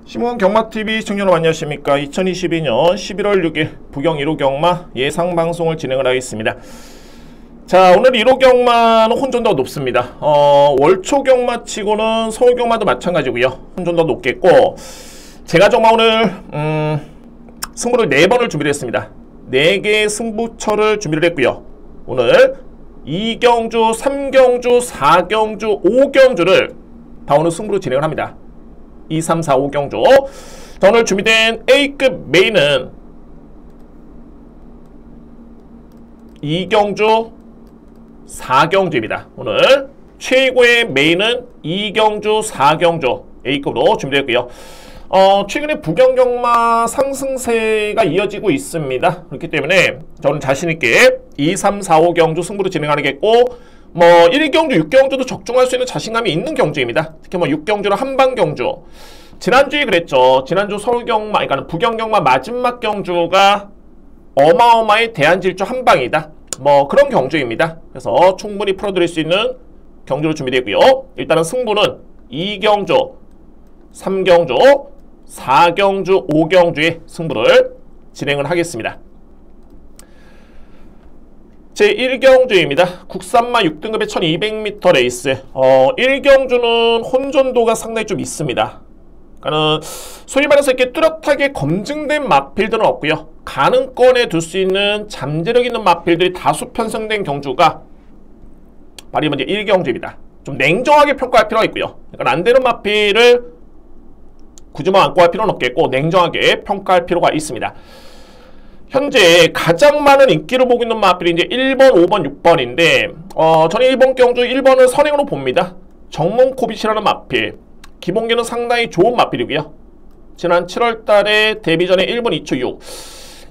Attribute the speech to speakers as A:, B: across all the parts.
A: 심우원 경마TV 시청자 여러분 안녕하십니까. 2022년 11월 6일 부경 1호 경마 예상방송을 진행을 하겠습니다. 자, 오늘 1호 경마는 혼전도가 높습니다. 월초 경마치고는 서울 경마도 마찬가지고요. 혼전도가 높겠고, 제가 정말 오늘 승부를 4번을 준비를 했습니다. 4개의 승부처를 준비를 했고요. 오늘 2경주, 3경주, 4경주, 5경주를 다 오늘 승부로 진행을 합니다. 2, 3, 4, 5경주. 자, 오늘 준비된 A급 메인은 2경주, 4경주입니다. 오늘 최고의 메인은 2경주, 4경주 A급으로 준비되었고요. 최근에 부경경마 상승세가 이어지고 있습니다. 그렇기 때문에 저는 자신있게 2, 3, 4, 5경주 승부로 진행하겠고, 1경주, 6경주도 적중할 수 있는 자신감이 있는 경주입니다. 특히 6경주는 한방경주. 지난주에 그랬죠. 지난주 서울경마, 그러니까 부경경마 마지막 경주가 어마어마의 대한질주 한방이다. 그런 경주입니다. 그래서 충분히 풀어드릴 수 있는 경주로 준비되고요. 일단은 승부는 2경주, 3경주, 4경주, 5경주의 승부를 진행을 하겠습니다. 제1경주입니다. 국산마 6등급의 1200m 레이스. 1경주는 혼전도가 상당히 좀 있습니다. 그러니까는 소위 말해서 이렇게 뚜렷하게 검증된 마필들은 없고요. 가능권에 둘 수 있는 잠재력 있는 마필들이 다수 편성된 경주가 바로 이제 1경주입니다. 좀 냉정하게 평가할 필요가 있고요. 그러니까 안 되는 마필을 굳이 안고 할 필요는 없겠고, 냉정하게 평가할 필요가 있습니다. 현재 가장 많은 인기를 보고 있는 마필이 이제 1번, 5번, 6번인데, 저는 1번 경주 1번을 선행으로 봅니다. 정몽코빗이라는 마필. 기본기는 상당히 좋은 마필이고요. 지난 7월 달에 데뷔 전에 1분 2초 6.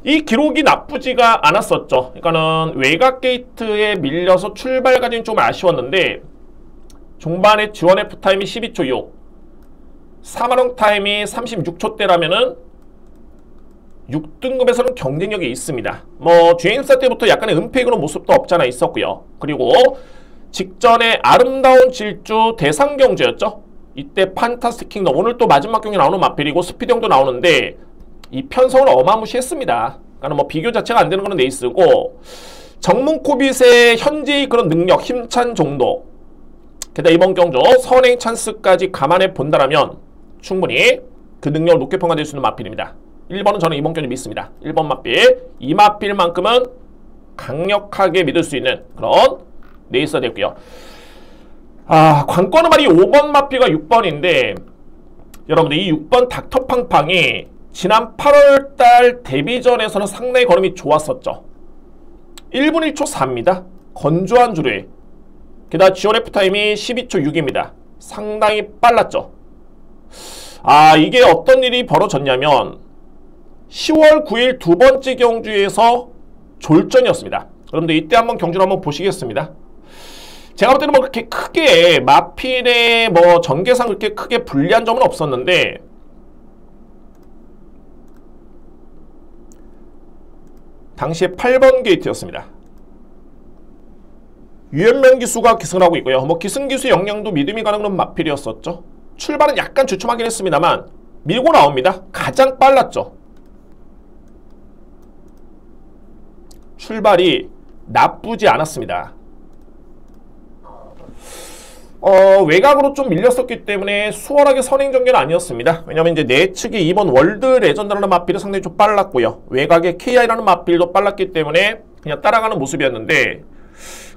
A: 이 기록이 나쁘지가 않았었죠. 그러니까는 외곽 게이트에 밀려서 출발까지는 좀 아쉬웠는데, 종반에 지원 F 타임이 12초 6. 4만원 타임이 36초대라면은 6등급에서는 경쟁력이 있습니다. 주행사 때부터 약간의 은폐 그런 모습도 없잖아 있었고요. 그리고 직전에 아름다운 질주 대상 경주였죠. 이때 판타스틱 킹덤, 오늘 또 마지막 경기 나오는 마필이고 스피드형도 나오는데 이 편성은 어마무시했습니다. 그러니까 비교 자체가 안 되는 거는 레이스고, 정문코빗의 현재의 그런 능력, 힘찬 정도, 게다가 이번 경주 선행 찬스까지 감안해 본다라면 충분히 그 능력을 높게 평가될 수 있는 마필입니다. 1번은 저는 이번 경주 믿습니다. 1번 마필, 이 마필만큼은 강력하게 믿을 수 있는 그런 레이스가 됐고요. 관건은 말이 5번 마필과 6번인데, 여러분들 이 6번 닥터팡팡이 지난 8월달 데뷔전에서는 상당히 걸음이 좋았었죠. 1분 1초 4입니다. 건조한 주루에, 게다가 지원 F타임이 12초 6입니다. 상당히 빨랐죠. 이게 어떤 일이 벌어졌냐면 10월 9일 두 번째 경주에서 졸전이었습니다. 여러분들 이때 한번 경주를 한번 보시겠습니다. 제가 볼 때는 그렇게 크게 마필의 전개상 그렇게 크게 불리한 점은 없었는데, 당시에 8번 게이트였습니다. 유현명 기수가 기승을 하고 있고요. 기승 기수의 역량도 믿음이 가는 그런 마필이었었죠. 출발은 약간 주춤하긴 했습니다만 밀고 나옵니다. 가장 빨랐죠. 출발이 나쁘지 않았습니다. 외곽으로 좀 밀렸었기 때문에 수월하게 선행 전개는 아니었습니다. 왜냐면 이제 내측이 2번 월드 레전드라는 마필이 상당히 좀 빨랐고요. 외곽에 KI라는 마필도 빨랐기 때문에 그냥 따라가는 모습이었는데,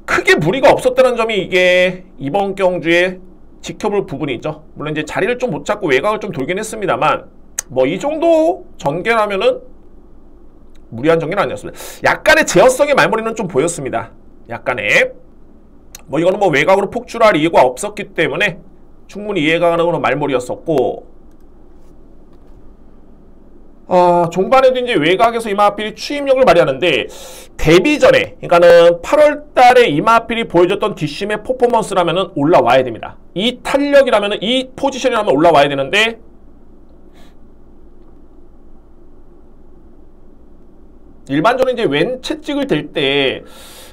A: 크게 무리가 없었다는 점이 이게 이번 경주에 지켜볼 부분이죠. 물론 이제 자리를 좀 못 잡고 외곽을 좀 돌긴 했습니다만, 이 정도 전개라면은 무리한 전개는 아니었습니다. 약간의 제어성의 말머리는 좀 보였습니다. 약간의. 이거는 외곽으로 폭출할 이유가 없었기 때문에 충분히 이해가 가는 그런 말머리였었고, 종반에도 이제 외곽에서 이마필이 추임력을 발휘하는데, 데뷔 전에, 그러니까는 8월 달에 이마필이 보여줬던 뒷심의 퍼포먼스라면은 올라와야 됩니다. 이 탄력이라면은, 이 포지션이라면 올라와야 되는데, 일반적으로 이제 왼 채찍을 댈 때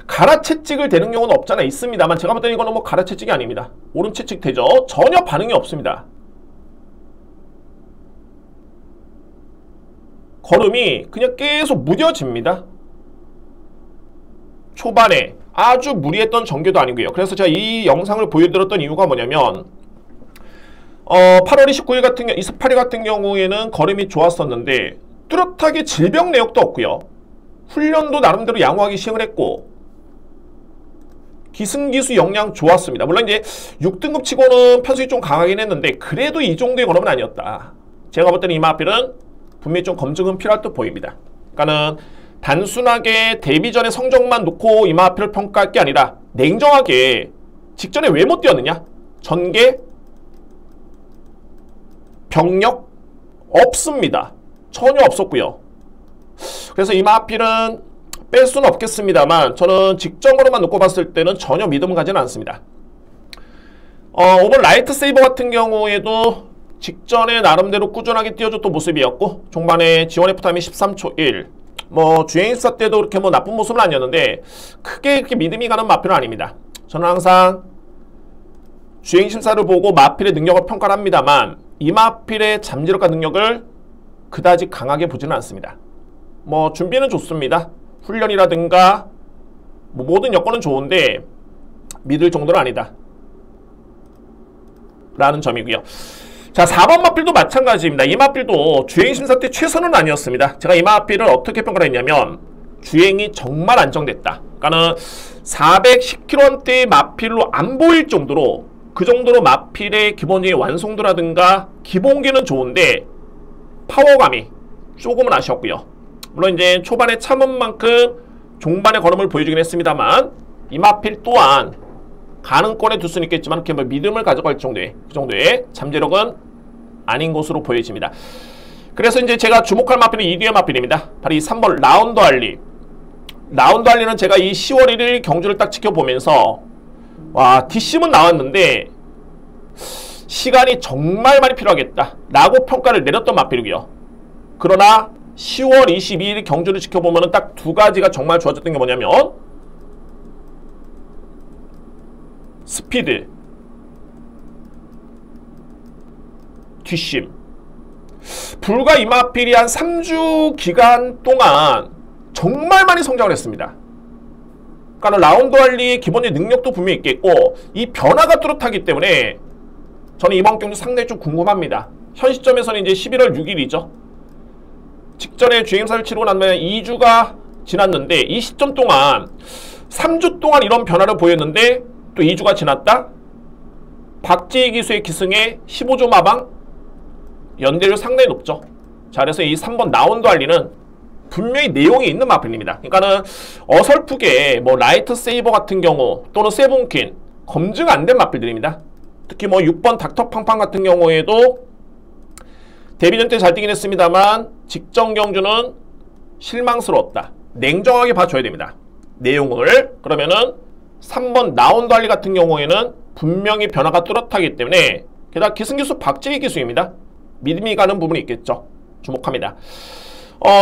A: 가라 채찍을 대는 경우는 없잖아 있습니다만, 제가 볼 때는 이거는 가라 채찍이 아닙니다. 오른 채찍 대죠. 전혀 반응이 없습니다. 걸음이 그냥 계속 무뎌집니다. 초반에 아주 무리했던 전개도 아니고요. 그래서 제가 이 영상을 보여드렸던 이유가 뭐냐면 8월 29일 같은 경우, 28일 같은 경우에는 걸음이 좋았었는데 뚜렷하게 질병 내역도 없고요. 훈련도 나름대로 양호하게 시행을 했고 기승기수 역량 좋았습니다. 물론 이제 6등급 치고는 편성이 좀 강하긴 했는데 그래도 이 정도의 걸음은 아니었다. 제가 볼 때는 이마필은 분명히 좀 검증은 필요할 듯 보입니다. 그러니까는 단순하게 데뷔전의 성적만 놓고 이마필을 평가할 게 아니라 냉정하게 직전에 왜 못 뛰었느냐? 전개, 병력 없습니다. 전혀 없었고요. 그래서 이마필은 뺄 수는 없겠습니다만 저는 직전으로만 놓고 봤을 때는 전혀 믿음을 가지는 않습니다. 오번 라이트 세이버 같은 경우에도 직전에 나름대로 꾸준하게 띄워줬던 모습이었고 종반에 지원 F타임이 13초 1 주행입사 때도 그렇게 나쁜 모습은 아니었는데 크게 이렇게 믿음이 가는 마필은 아닙니다. 저는 항상 주행심사를 보고 마필의 능력을 평가를 합니다만 이 마필의 잠재력과 능력을 그다지 강하게 보지는 않습니다. 준비는 좋습니다. 훈련이라든가 모든 여건은 좋은데 믿을 정도는 아니다 라는 점이고요. 자, 4번 마필도 마찬가지입니다. 이 마필도 주행심사 때 최선은 아니었습니다. 제가 이 마필을 어떻게 평가를 했냐면 주행이 정말 안정됐다. 그러니까는 410km대의 마필로 안 보일 정도로 그 정도로 마필의 기본적인 완성도라든가 기본기는 좋은데 파워감이 조금은 아쉬웠고요. 물론 이제 초반에 참은 만큼 종반의 걸음을 보여주긴 했습니다만 이 마필 또한 가능권에 둘 수는 있겠지만 이렇게 믿음을 가져갈 정도의 그 정도의 잠재력은 아닌 것으로 보여집니다. 그래서 이제 제가 주목할 마필은 이 뒤의 마필입니다. 바로 이 3번 라운드 할리. 라운드 할리는 제가 이 10월 1일 경주를 딱 지켜보면서 와, 뒷심은 나왔는데 시간이 정말 많이 필요하겠다 라고 평가를 내렸던 마필이고요. 그러나 10월 22일 경주를 지켜보면 딱 두 가지가 정말 좋아졌던 게 뭐냐면 스피드, 뒷심. 불과 이 마필이 한 3주 기간 동안 정말 많이 성장을 했습니다. 그러니까 라운드 할리의 기본적인 능력도 분명히 있겠고 이 변화가 뚜렷하기 때문에 저는 이번 경주 상당히 좀 궁금합니다. 현 시점에서는 이제 11월 6일이죠. 직전에 주행사를 치르고 난 다음에 2주가 지났는데 이 시점 동안 3주 동안 이런 변화를 보였는데 또 2주가 지났다? 박지희 기수의 기승에 15조 마방 연대율 상당히 높죠. 자, 그래서 이 3번 라운드 할리는 분명히 내용이 있는 마필입니다. 그러니까는 어설프게 라이트 세이버 같은 경우 또는 세븐퀸 검증 안 된 마필들입니다. 특히 6번 닥터 팡팡 같은 경우에도 데뷔전 때 잘 뛰긴 했습니다만 직전 경주는 실망스러웠다. 냉정하게 봐줘야 됩니다. 내용을. 그러면은 3번 라운드 할리 같은 경우에는 분명히 변화가 뚜렷하기 때문에 게다가 기승기수 박지희 기수입니다. 믿음이 가는 부분이 있겠죠. 주목합니다.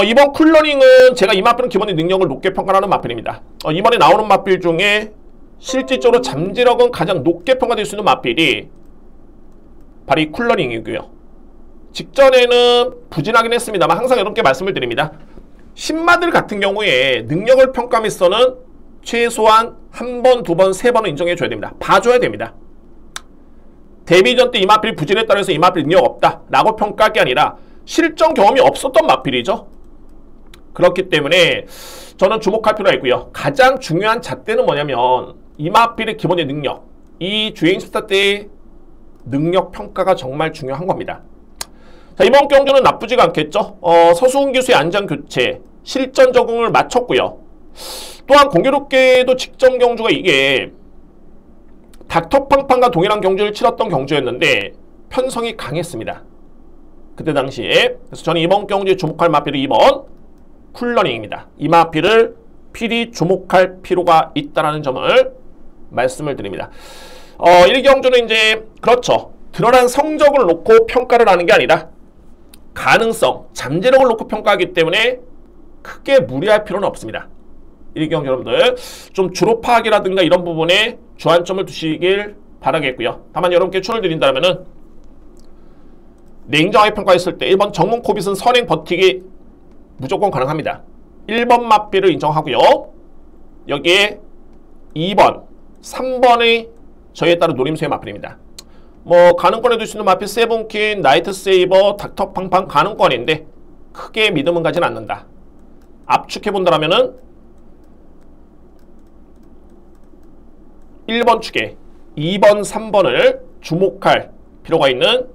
A: 이번 쿨러닝은 제가 이 마필은 기본의 능력을 높게 평가하는 마필입니다. 이번에 나오는 마필 중에 실질적으로 잠재력은 가장 높게 평가될 수 있는 마필이 바로 이 쿨러닝이고요. 직전에는 부진하긴 했습니다만 항상 여러분께 말씀을 드립니다. 신마들 같은 경우에 능력을 평가하면서는 최소한 한 번, 두 번, 세 번은 인정해줘야 됩니다. 봐줘야 됩니다. 데뷔전 때 이 마필이 부진했다고 해서 이 마필 능력 없다 라고 평가할 게 아니라 실전 경험이 없었던 마필이죠. 그렇기 때문에 저는 주목할 필요가 있고요. 가장 중요한 잣대는 뭐냐면 이 마필의 기본의 능력, 이 주행스타 때의 능력 평가가 정말 중요한 겁니다. 자, 이번 경주는 나쁘지가 않겠죠. 서수훈 기수의 안전 교체, 실전 적응을 마쳤고요. 또한 공교롭게도 직전 경주가 이게 닥터팡팡과 동일한 경주를 치렀던 경주였는데 편성이 강했습니다. 그때 당시에. 그래서 저는 이번 경주에 주목할 마필은 2번 쿨러닝입니다. 이 마필을 필히 주목할 필요가 있다는 점을 말씀을 드립니다. 1경주는 이제 그렇죠. 드러난 성적을 놓고 평가를 하는 게 아니라 가능성, 잠재력을 놓고 평가하기 때문에 크게 무리할 필요는 없습니다. 1경주 여러분들 좀 주로 파악이라든가 이런 부분에 주안점을 두시길 바라겠고요. 다만 여러분께 추천을 드린다면 냉정하게 평가했을 때 1번 정문 코빗은 선행 버티기 무조건 가능합니다. 1번 마필을 인정하고요. 여기에 2번, 3번의 저희에 따른 노림수의 마필입니다. 뭐 가능권에 둘 수 있는 마필 세븐퀸, 나이트 세이버, 닥터 팡팡 가능권인데 크게 믿음은 가진 않는다. 압축해본다라면은 1번 축에 2번, 3번을 주목할 필요가 있는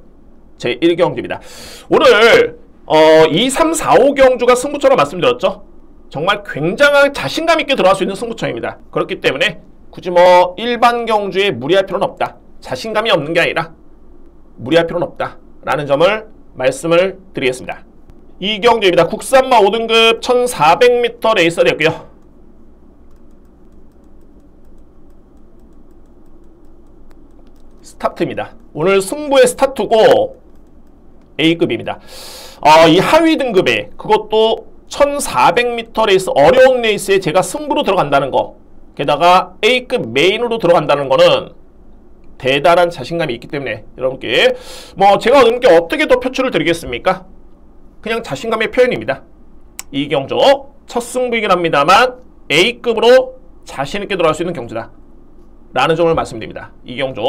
A: 제 1경주입니다. 오늘 2, 3, 4, 5경주가 승부처럼 말씀드렸죠. 정말 굉장한 자신감 있게 들어갈 수 있는 승부처입니다. 그렇기 때문에 굳이 뭐 일반 경주에 무리할 필요는 없다. 자신감이 없는 게 아니라 무리할 필요는 없다 라는 점을 말씀을 드리겠습니다. 이 경주입니다. 국산마 5등급 1400m 레이서 되고요. 스타트입니다. 오늘 승부의 스타트고 A급입니다. 이 하위 등급에 그것도 1400m 레이스 어려운 레이스에 제가 승부로 들어간다는 거, 게다가 A급 메인으로 들어간다는 거는 대단한 자신감이 있기 때문에 여러분께 뭐 제가 여러분께 어떻게 더 표출을 드리겠습니까? 그냥 자신감의 표현입니다. 이 경주 첫 승부이긴 합니다만 A급으로 자신있게 들어갈 수 있는 경주다 라는 점을 말씀드립니다. 이 경주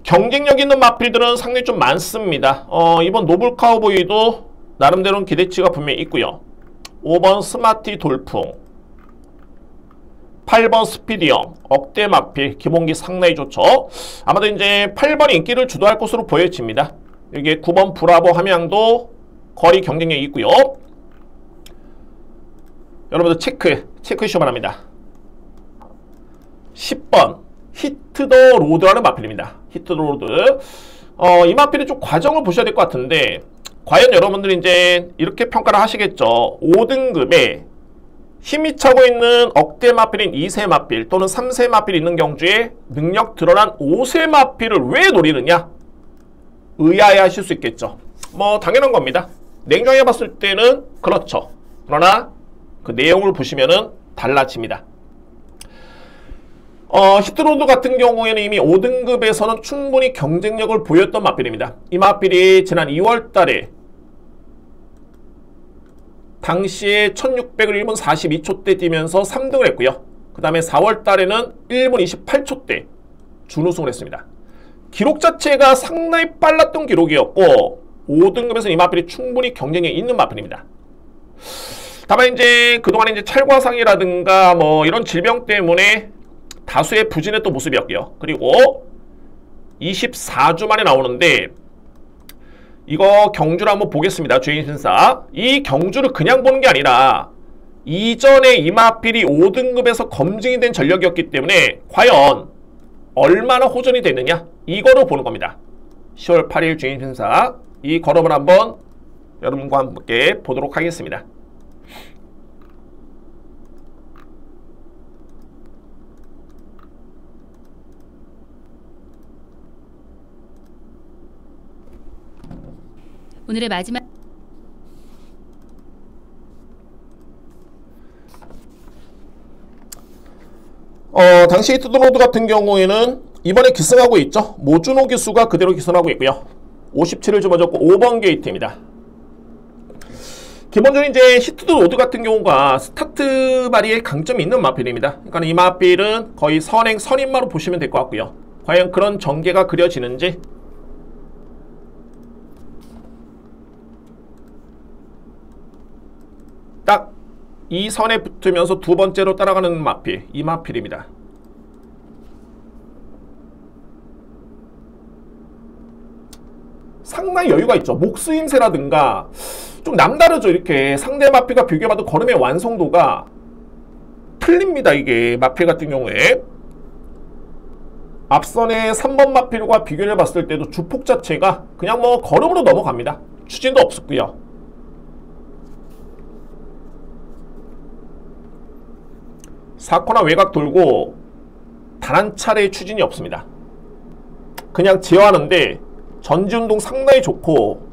A: 경쟁력 있는 마필들은 상당히 좀 많습니다. 이번 노블 카우보이도 나름대로는 기대치가 분명히 있고요. 5번 스마티 돌풍, 8번 스피디엄, 억대 마필, 기본기 상당히 좋죠. 아마도 이제 8번이 인기를 주도할 것으로 보여집니다. 여기에 9번 브라보 함양도 거리 경쟁력이 있고요. 여러분들 체크 시험을 합니다. 10번 히트 더 로드라는 마필입니다. 히트 더 로드. 이 마필이 좀 과정을 보셔야 될 것 같은데 과연 여러분들이 이제 이렇게 평가를 하시겠죠. 5등급에 힘이 차고 있는 억대 마필인 2세 마필 또는 3세 마필이 있는 경주에 능력 드러난 5세 마필을 왜 노리느냐? 의아해 하실 수 있겠죠. 뭐 당연한 겁니다. 냉정하게 봤을 때는 그렇죠. 그러나 그 내용을 보시면은 달라집니다. 히트로드 같은 경우에는 이미 5등급에서는 충분히 경쟁력을 보였던 마필입니다. 이 마필이 지난 2월달에 당시에 1600을 1분 42초대 뛰면서 3등을 했고요. 그 다음에 4월달에는 1분 28초대 준우승을 했습니다. 기록 자체가 상당히 빨랐던 기록이었고 5등급에서 이 마필이 충분히 경쟁력이 있는 마필입니다. 다만 이제 그동안 이제 찰과상이라든가 뭐 이런 질병 때문에 다수의 부진했던 모습이었고요. 그리고 24주 만에 나오는데 이거 경주를 한번 보겠습니다. 주인 신사. 이 경주를 그냥 보는 게 아니라 이전에 이 마필이 5등급에서 검증이 된 전력이었기 때문에 과연 얼마나 호전이 됐느냐 이거로 보는 겁니다. 10월 8일 주인 신사 이 걸음을 한번 여러분과 함께 보도록 하겠습니다.
B: 오늘의 마지막
A: 당시 히트로드 같은 경우에는 이번에 기승하고 있죠. 모준호 기수가 그대로 기승하고 있고요. 57을 집어줬고 5번 게이트입니다. 기본적으로 이제 히트로드 같은 경우가 스타트 바리에 강점이 있는 마필입니다. 그러니까 이 마필은 거의 선인마로 보시면 될 것 같고요. 과연 그런 전개가 그려지는지 딱 이 선에 붙으면서 두 번째로 따라가는 마필, 이 마필입니다. 상당히 여유가 있죠. 목수임새라든가 좀 남다르죠. 이렇게 상대 마필과 비교해봐도 걸음의 완성도가 틀립니다. 이게 마필 같은 경우에 앞선의 3번 마필과 비교를 해봤을 때도 주폭 자체가 그냥 뭐 걸음으로 넘어갑니다. 추진도 없었고요. 4코나 외곽 돌고 단 한 차례의 추진이 없습니다. 그냥 제어하는데 전지운동 상당히 좋고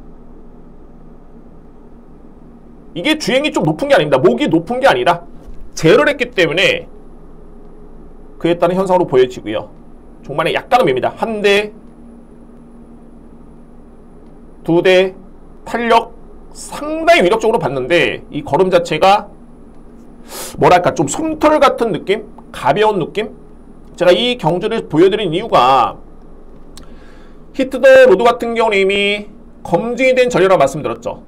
A: 이게 주행이 좀 높은 게 아닙니다. 목이 높은 게 아니라 제어를 했기 때문에 그에 따른 현상으로 보여지고요. 종반에 약간은 맵니다. 한 대, 두 대, 탄력 상당히 위력적으로 봤는데 이 걸음 자체가 뭐랄까 좀 솜털 같은 느낌? 가벼운 느낌? 제가 이 경주를 보여드린 이유가 히트 더 로드 같은 경우는 이미 검증이 된 전이라고 말씀드렸죠.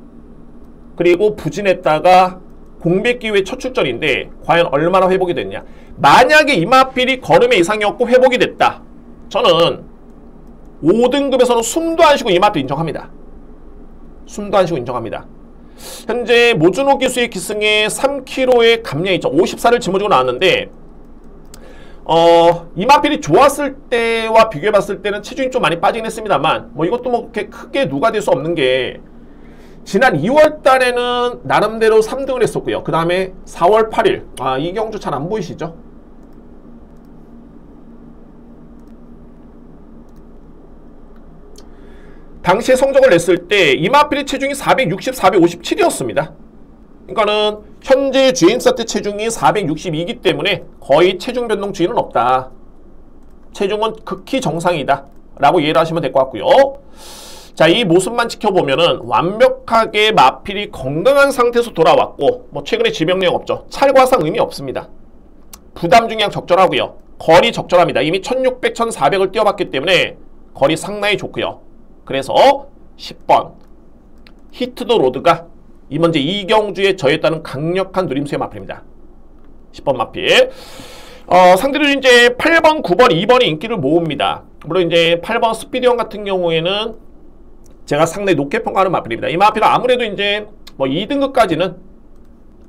A: 그리고 부진했다가 공백 기후의 첫 출전인데 과연 얼마나 회복이 됐냐. 만약에 이마필이 걸음에 이상이 없고 회복이 됐다, 저는 5등급에서는 숨도 안 쉬고 이마필 인정합니다. 숨도 안 쉬고 인정합니다. 현재 모준호 기수의 기승에 3kg의 감량이 있죠. 54를 짊어지고 나왔는데 이마필이 좋았을 때와 비교해봤을 때는 체중이 좀 많이 빠지긴 했습니다만 뭐 이것도 뭐 그렇게 크게 누가 될 수 없는 게 지난 2월 달에는 나름대로 3등을 했었고요. 그 다음에 4월 8일 이 경주 잘 안 보이시죠? 당시에 성적을 냈을 때 이마필의 체중이 460, 457이었습니다. 그러니까는 현재 GM사 때 체중이 462이기 때문에 거의 체중 변동 주의는 없다. 체중은 극히 정상이다 라고 이해를 하시면 될 것 같고요. 자, 이 모습만 지켜보면은 완벽하게 마필이 건강한 상태에서 돌아왔고 뭐 최근에 지병력 없죠. 찰과상 의미 없습니다. 부담 중량 적절하고요. 거리 적절합니다. 이미 1600, 1400을 뛰어봤기 때문에 거리 상당히 좋고요. 그래서 10번 히트 더 로드가 이번 제 이경주에 저에 따른 강력한 누림수의 마필입니다. 10번 마필. 상대로 이제 8번, 9번, 2번이 인기를 모읍니다. 물론 이제 8번 스피드형 같은 경우에는 제가 상당히 높게 평가하는 마필입니다. 이 마필은 아무래도 이제 뭐 2등급까지는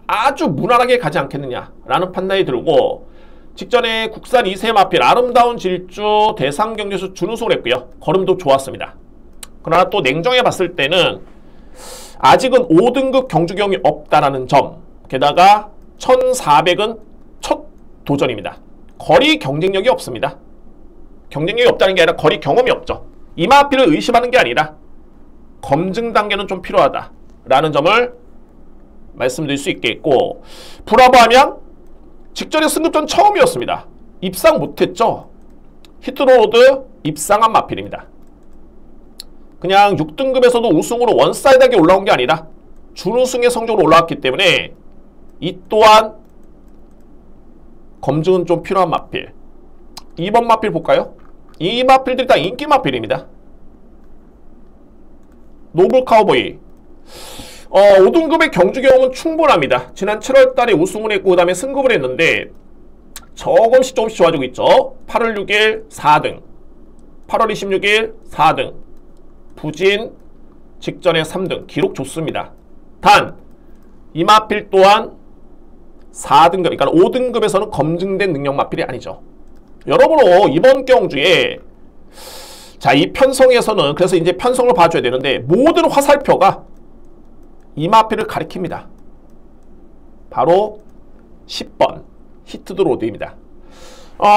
A: 아주 무난하게 가지 않겠느냐라는 판단이 들고, 직전에 국산 2세 마필 아름다운 질주 대상경주에서 준우승을 했고요. 걸음도 좋았습니다. 그러나 또 냉정해 봤을 때는 아직은 5등급 경주 경험이 없다라는 점, 게다가 1400은 첫 도전입니다. 거리 경쟁력이 없습니다. 경쟁력이 없다는 게 아니라 거리 경험이 없죠. 이 마필을 의심하는 게 아니라 검증 단계는 좀 필요하다라는 점을 말씀드릴 수 있겠고, 브라보 함양 직전에 승급전 처음이었습니다. 입상 못했죠. 히트로드 입상한 마필입니다. 그냥 6등급에서도 우승으로 원사이드하게 올라온 게 아니라 준우승의 성적으로 올라왔기 때문에 이 또한 검증은 좀 필요한 마필. 2번 마필 볼까요? 이 마필들이 다 인기 마필입니다. 노블 카우보이. 5등급의 경주 경험은 충분합니다. 지난 7월달에 우승을 했고 그 다음에 승급을 했는데 조금씩 좋아지고 있죠. 8월 6일 4등, 8월 26일 4등, 부진 직전에 3등, 기록 좋습니다. 단 이 마필 또한 4등급, 그러니까 5등급에서는 검증된 능력 마필이 아니죠. 여러모로 이번 경주에 자, 이 편성에서는 그래서 이제 편성을 봐줘야 되는데 모든 화살표가 이 마필을 가리킵니다. 바로 10번 히트 더 로드입니다.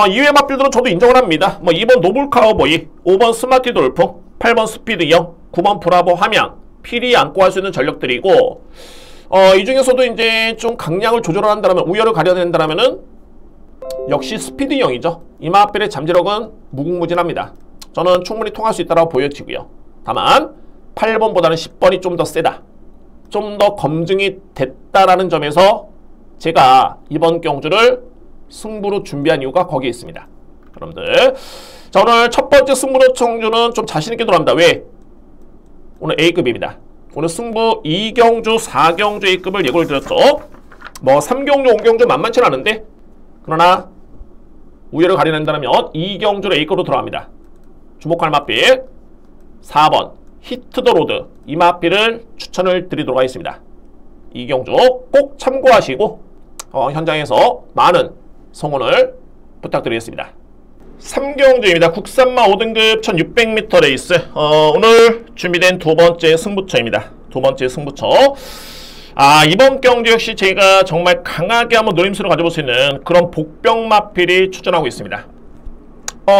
A: 이외의 마필들은 저도 인정을 합니다. 뭐 2번 노블 카우보이, 5번 스마트 돌풍, 8번 스피드형, 9번 브라보 함양, 필히 안고 할 수 있는 전력들이고, 이 중에서도 이제 좀 강약을 조절한다면, 우열을 가려낸다면은 역시 스피드형이죠. 이 마필의 잠재력은 무궁무진합니다. 저는 충분히 통할 수 있다고 보여지고요. 다만 8번보다는 10번이 좀 더 세다, 좀 더 검증이 됐다라는 점에서 제가 이번 경주를 승부로 준비한 이유가 거기에 있습니다. 여러분들, 자, 오늘 첫 번째 승부로 청주는 좀 자신있게 돌아갑니다. 왜? 오늘 A급입니다. 오늘 승부 2경주, 4경주 A급을 예고를 드렸죠. 뭐 3경주, 5경주 만만치 않은데, 그러나 우열을 가려낸다면 2경주로 A급으로 돌아갑니다. 주목할 마필 4번 히트 더 로드, 이 마필을 추천을 드리도록 하겠습니다. 2경주 꼭 참고하시고 현장에서 많은 성원을 부탁드리겠습니다. 3경주입니다. 국산마 5등급 1600m 레이스. 오늘 준비된 두 번째 승부처입니다. 두 번째 승부처. 이번 경주 역시 제가 정말 강하게 한번 노림수를 가져볼 수 있는 그런 복병 마필이 출전하고 있습니다.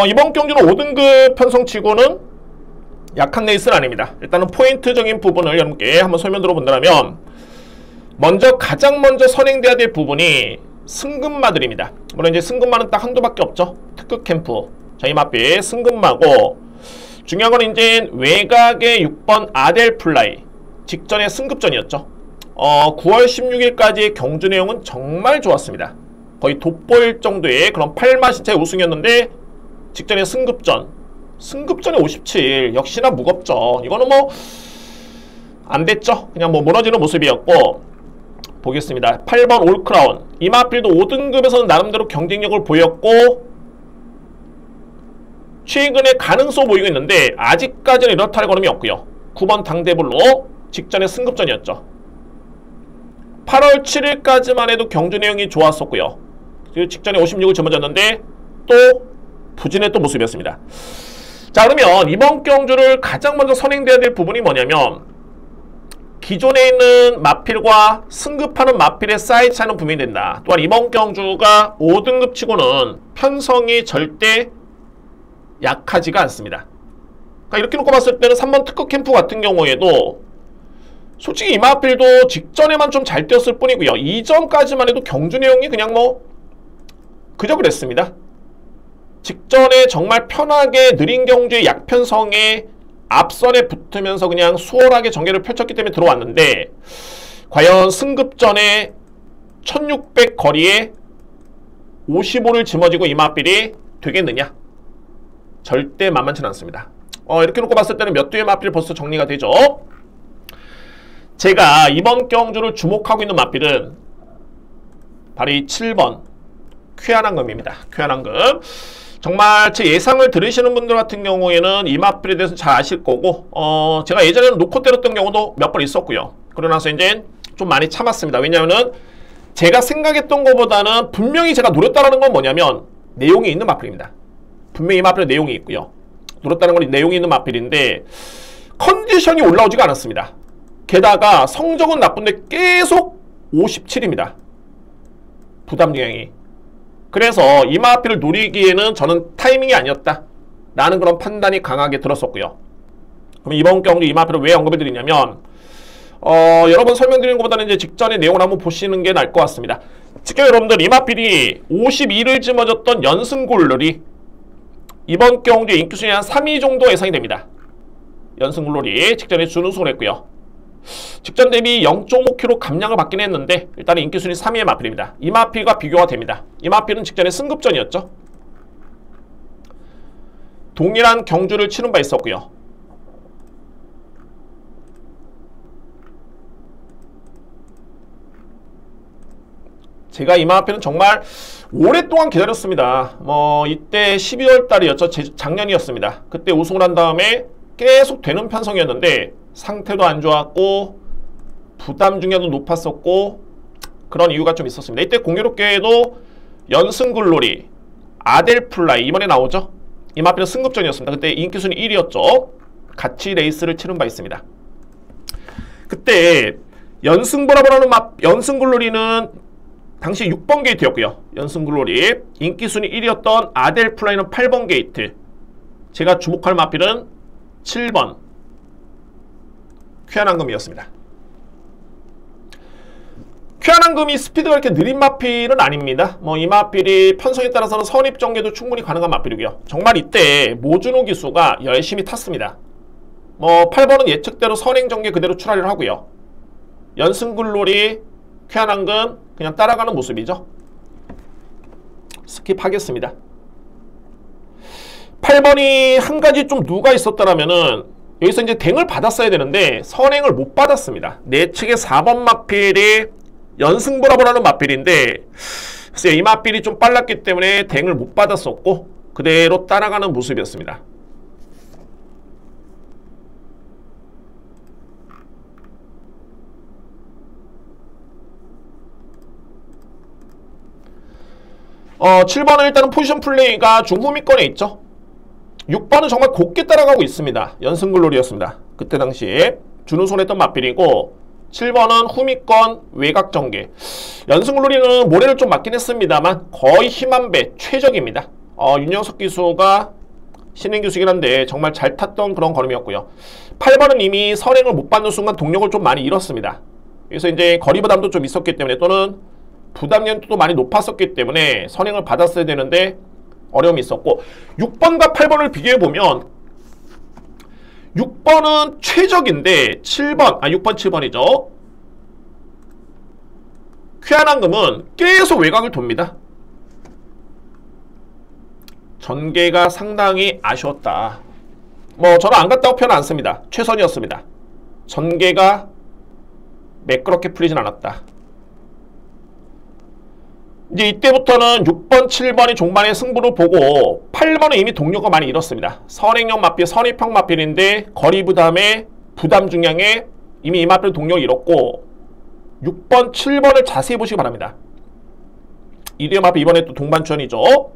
A: 이번 경주는 5등급 편성치고는 약한 레이스는 아닙니다. 일단은 포인트적인 부분을 여러분께 한번 설명 들어본다면, 가장 먼저 선행돼야 될 부분이 승급마들입니다. 물론 이제 승급마는 딱 한두밖에 없죠. 특급 캠프. 자, 이 마필 승급마고, 중요한 건 이제 외곽의 6번 아델 플라이. 직전에 승급전이었죠. 9월 16일까지의 경주 내용은 정말 좋았습니다. 거의 돋보일 정도의 그런 8마신차의 우승이었는데 직전에 승급전에 57 역시나 무겁죠. 이거는 뭐 안됐죠. 그냥 뭐 무너지는 모습이었고, 보겠습니다. 8번 올크라운 이마필도 5등급에서는 나름대로 경쟁력을 보였고 최근에 가능성 보이고 있는데 아직까지는 이렇다 할 걸음이 없고요. 9번 당대블로 직전에 승급전이었죠. 8월 7일까지만 해도 경주 내용이 좋았었고요. 그리고 직전에 56을 짊어졌는데 또 부진했던 모습이었습니다. 자, 그러면 이번 경주를 가장 먼저 선행돼야 될 부분이 뭐냐면, 기존에 있는 마필과 승급하는 마필의 사이즈 차이는 분명히 된다. 또한 이번 경주가 5등급 치고는 편성이 절대 약하지가 않습니다. 그러니까 이렇게 놓고 봤을 때는 3번 특급 캠프 같은 경우에도 솔직히 이 마필도 직전에만 좀 잘 뛰었을 뿐이고요. 이전까지만 해도 경주 내용이 그냥 뭐 그저 그랬습니다. 직전에 정말 편하게 느린 경주의 약편성에 앞선에 붙으면서 그냥 수월하게 전개를 펼쳤기 때문에 들어왔는데, 과연 승급전에 1600 거리에 55를 짊어지고 이 마필이 되겠느냐? 절대 만만치는 않습니다. 이렇게 놓고 봤을 때는 몇 대의 마필이 벌써 정리가 되죠. 제가 이번 경주를 주목하고 있는 마필은 바로 이 7번 쾌한황금입니다. 쾌한황금. 정말 제 예상을 들으시는 분들 같은 경우에는 이 마필에 대해서 잘 아실 거고, 제가 예전에는 놓고 때렸던 경우도 몇 번 있었고요. 그러고 나서 이제 좀 많이 참았습니다. 왜냐하면 제가 생각했던 것보다는 분명히 제가 노렸다는 건 뭐냐면 내용이 있는 마필입니다. 분명히 이 마필에 내용이 있고요. 노렸다는 건 내용이 있는 마필인데 컨디션이 올라오지가 않았습니다. 게다가 성적은 나쁜데 계속 57입니다. 부담 영향이. 그래서 이 마필을 노리기에는 저는 타이밍이 아니었다 라는 그런 판단이 강하게 들었었고요. 그럼 이번 경주 이 마필을 왜 언급을 드리냐면, 여러 번 설명드리는 것보다는 이제 직전의 내용을 한번 보시는 게 나을 것 같습니다. 직접 여러분들 이 마필이 52를 짊어졌던 연승굴놀이 이번 경주의 인기순위 한 3위 정도 예상이 됩니다. 연승굴놀이 직전에 준우승을 했고요. 직전 대비 0.5kg 감량을 받긴 했는데 일단은 인기순위 3위의 마필입니다. 이 마필과 비교가 됩니다. 이 마필은 직전에 승급전이었죠. 동일한 경주를 치른 바 있었고요. 제가 이 마필은 정말 오랫동안 기다렸습니다. 이때 12월 달이었죠. 작년이었습니다. 그때 우승을 한 다음에 계속 되는 편성이었는데 상태도 안 좋았고 부담 중에도 높았었고 그런 이유가 좀 있었습니다. 이때 공교롭게도 연승굴놀이, 아델플라이 이번에 나오죠. 이 마필은 승급전이었습니다. 그때 인기순위 1위였죠. 같이 레이스를 치른 바 있습니다. 그때 연승보라고 하는 연승굴놀이는 당시 6번 게이트였고요. 연승굴놀이 인기순위 1위였던 아델플라이는 8번 게이트. 제가 주목할 마필은 7번 쾌한황금이었습니다. 쾌한황금이 스피드가 이렇게 느린 마필은 아닙니다. 이 마필이 편성에 따라서는 선입 전개도 충분히 가능한 마필이고요. 정말 이때 모준호 기수가 열심히 탔습니다. 8번은 예측대로 선행 전개 그대로 출하를 하고요. 연승굴놀이, 쾌한황금 그냥 따라가는 모습이죠. 스킵하겠습니다. 8번이 한 가지 좀 누가 있었다라면은 여기서 이제 댕을 받았어야 되는데 선행을 못 받았습니다. 내 측의 4번 마필이 연승보라보라는 마필인데 글쎄요, 이 마필이 좀 빨랐기 때문에 댕을 못 받았었고 그대로 따라가는 모습이었습니다. 어, 7번은 일단은 포지션 플레이가 중후미권에 있죠. 6번은 정말 곱게 따라가고 있습니다. 연승글로리였습니다. 그때 당시에 준우승을 했던 마필이고 7번은 후미권 외곽 전개. 연승글로리는 모래를 좀 맞긴 했습니다만 거의 힘한 배 최적입니다. 윤영석 기수가 신인 기수이긴 한데 정말 잘 탔던 그런 걸음이었고요. 8번은 이미 선행을 못 받는 순간 동력을 좀 많이 잃었습니다. 그래서 이제 거리 부담도 좀 있었기 때문에 또는 부담연도도 많이 높았었기 때문에 선행을 받았어야 되는데 어려움이 있었고 6번과 8번을 비교해보면 6번은 최적인데 7번, 6번 7번이죠. 쾌한한금은 계속 외곽을 돕니다. 전개가 상당히 아쉬웠다. 뭐 저는 안 갔다고 표현 안 씁니다. 최선이었습니다. 전개가 매끄럽게 풀리진 않았다. 이제 이때부터는 6번, 7번이 종반의 승부를 보고 8번은 이미 동료가 많이 잃었습니다. 선행형 마필, 선입형 마필인데 거리 부담에 부담 중량에 이미 이 마필 동료를 잃었고 6번, 7번을 자세히 보시기 바랍니다. 이대형 마필 이번에 또 동반전이죠.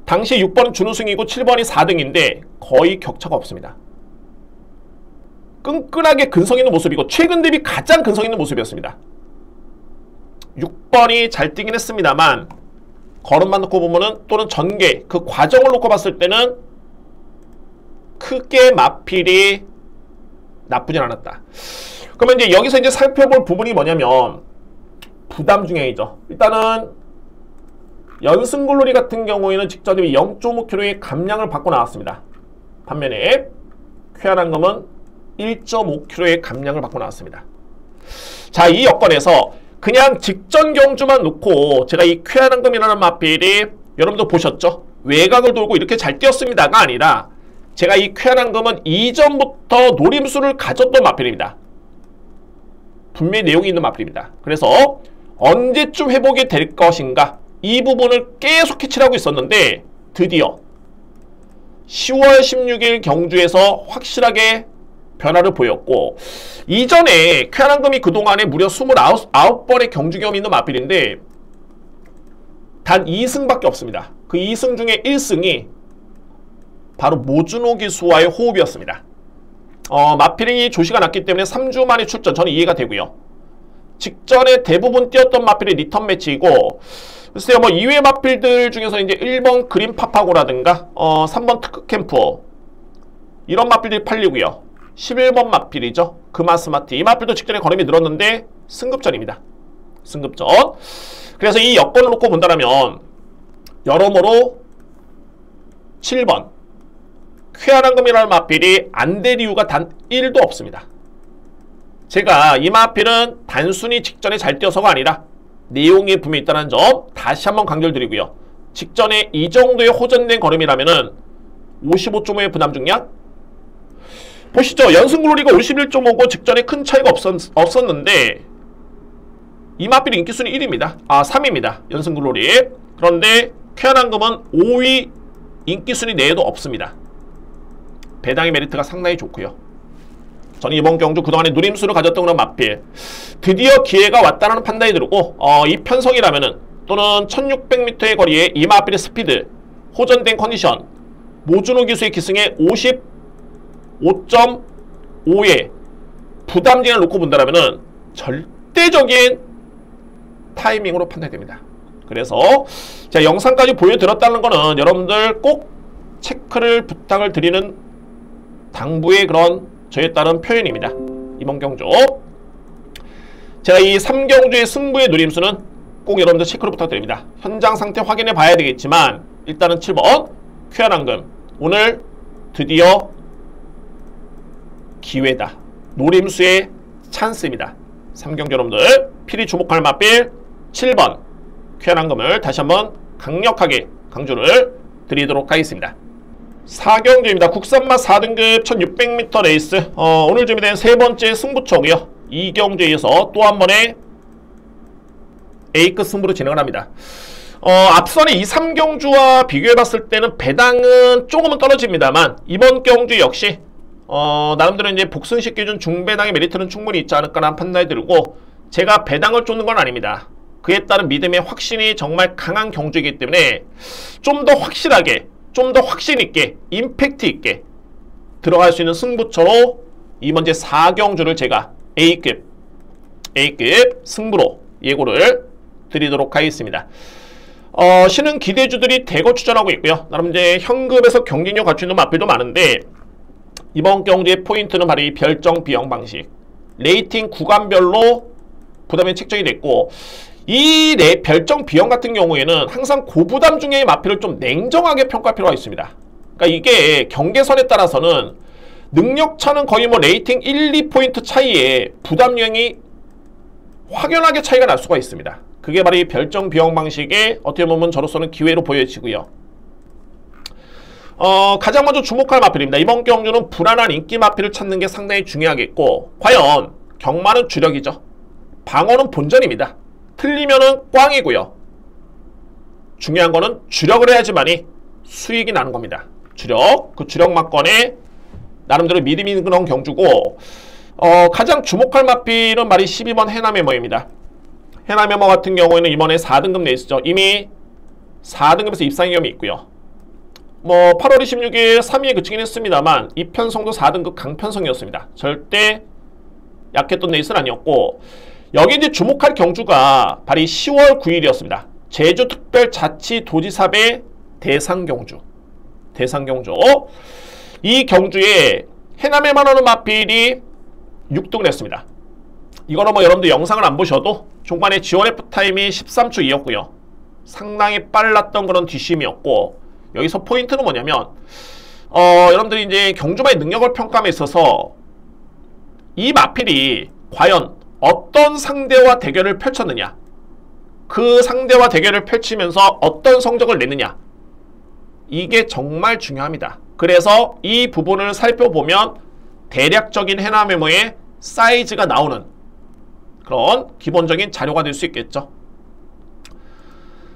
A: 당시 6번은 준우승이고 7번이 4등인데 거의 격차가 없습니다. 끈끈하게 근성 있는 모습이고 최근 대비 가장 근성 있는 모습이었습니다. 6번이 잘 뛰긴 했습니다만 걸음만 놓고 보면은 또는 전개 그 과정을 놓고 봤을 때는 크게 마필이 나쁘진 않았다. 그러면 이제 여기서 이제 살펴볼 부분이 뭐냐면 부담 중량이죠. 일단은 연승글로리 같은 경우에는 직전 대비 0.5kg의 감량을 받고 나왔습니다. 반면에 쾌한한금은 1.5kg의 감량을 받고 나왔습니다. 자, 이 여건에서 그냥 직전 경주만 놓고 제가 이 쾌한한금이라는 마필이 여러분도 보셨죠? 외곽을 돌고 이렇게 잘 뛰었습니다가 아니라 제가 이 쾌한한금은 이전부터 노림수를 가졌던 마필입니다. 분명히 내용이 있는 마필입니다. 그래서 언제쯤 회복이 될 것인가 이 부분을 계속 캐치를 하고 있었는데 드디어 10월 16일 경주에서 확실하게 변화를 보였고 이전에 쾌한한금이 그동안에 무려 29번의 경주 경험이 있는 마필인데 단 2승밖에 없습니다. 그 2승 중에 1승이 바로 모준호 기수와의 호흡이었습니다. 마필이 조시가 났기 때문에 3주 만에 출전 저는 이해가 되고요. 직전에 대부분 뛰었던 마필이 리턴 매치이고 글쎄요 뭐 이외 마필들 중에서 이제 1번 그린 파파고라든가 3번 특크캠프 이런 마필들이 팔리고요. 11번 마필이죠. 금화스마트 이 마필도 직전에 걸음이 늘었는데 승급전입니다. 승급전. 그래서 이 여건을 놓고 본다면 여러모로 7번 쾌한한금이라는 마필이 안 될 이유가 단 1도 없습니다. 제가 이 마필은 단순히 직전에 잘 뛰어서가 아니라 내용이 분명히 있다는 점 다시 한번 강조를 드리고요. 직전에 이 정도의 호전된 걸음이라면은 55.5의 부담 중량 보시죠. 연승글로리가 51.5고 직전에 큰 차이가 없었는데 이 마필이 인기순위 1위입니다. 3위입니다. 연승글로리. 그런데 쾌한한금은 5위 인기순위 내에도 없습니다. 배당의 메리트가 상당히 좋고요. 저는 이번 경주 그동안에 누림수를 가졌던 그런 마필 드디어 기회가 왔다는 판단이 들고 이 편성이라면은 또는 1600m의 거리에 이 마필의 스피드 호전된 컨디션 모준호 기수의 기승에 55.5의 부담진을 놓고 본다면은 절대적인 타이밍으로 판단됩니다. 그래서 제가 영상까지 보여드렸다는 거는 여러분들 꼭 체크를 부탁을 드리는 당부의 그런 저에 따른 표현입니다. 이번 경주 제가 이 3경주의 승부의 누림수는 꼭 여러분들 체크를 부탁드립니다. 현장 상태 확인해 봐야 되겠지만 일단은 7번 쾌한한금 오늘 드디어 기회다. 노림수의 찬스입니다. 3경주 여러분들 필히 주목할 마필 7번 쾌한한금을 다시 한번 강력하게 강조를 드리도록 하겠습니다. 4경주입니다. 국산맛 4등급 1600m 레이스 오늘 준비된 세 번째 승부처고요. 2경주에 이어서 또 한 번의 A급 승부로 진행을 합니다. 앞선의 2, 3경주와 비교해봤을 때는 배당은 조금은 떨어집니다만 이번 경주 역시 나름대로 이제 복승식 기준 중배당의 메리트는 충분히 있지 않을까라는 판단이 들고 제가 배당을 쫓는 건 아닙니다. 그에 따른 믿음의 확신이 정말 강한 경주이기 때문에 좀 더 확실하게 좀 더 확신있게 임팩트 있게 들어갈 수 있는 승부처로 이번 제 4경주를 제가 A급 승부로 예고를 드리도록 하겠습니다. 신흥 기대주들이 대거 추천하고 있고요. 나름 이제 현급에서 경쟁력 갖추는 있는 마필도 많은데 이번 경주의 포인트는 바로 이 별정 비용 방식 레이팅 구간별로 부담이 책정이 됐고 이 별정 비용 같은 경우에는 항상 고부담 중에 마필을 좀 냉정하게 평가할 필요가 있습니다. 그러니까 이게 경계선에 따라서는 능력차는 거의 뭐 레이팅 1, 2포인트 차이에 부담량이 확연하게 차이가 날 수가 있습니다. 그게 바로 이 별정 비용 방식의 어떻게 보면 저로서는 기회로 보여지고요. 가장 먼저 주목할 마필입니다. 이번 경주는 불안한 인기 마필을 찾는 게 상당히 중요하겠고, 과연 경마는 주력이죠. 방어는 본전입니다. 틀리면은 꽝이고요. 중요한 거는 주력을 해야지만이 수익이 나는 겁니다. 주력, 그 주력 막건에 나름대로 믿음이 있는 그런 경주고, 가장 주목할 마필은 말이 12번 해남해머입니다. 해남해머 같은 경우에는 이번에 4등급 레이스죠. 이미 4등급에서 입상 위험이 있고요. 뭐 8월 26일 3위에 그치긴 했습니다만 이편성도 4등급 강편성이었습니다. 절대 약했던 레이스는 아니었고, 여기 이제 주목할 경주가 바로 10월 9일이었습니다. 제주특별자치도지사배 대상경주. 이 경주에 해남에만 하는 마필이 6등을 했습니다. 이거는 뭐 여러분들 영상을 안 보셔도 종반에 지원 F타임이 13초 2였고요. 상당히 빨랐던 그런 뒷심이었고, 여기서 포인트는 뭐냐면 여러분들이 이제 경주마의 능력을 평가함에 있어서 이 마필이 과연 어떤 상대와 대결을 펼쳤느냐, 그 상대와 대결을 펼치면서 어떤 성적을 내느냐, 이게 정말 중요합니다. 그래서 이 부분을 살펴보면 대략적인 해남해머의 사이즈가 나오는 그런 기본적인 자료가 될 수 있겠죠.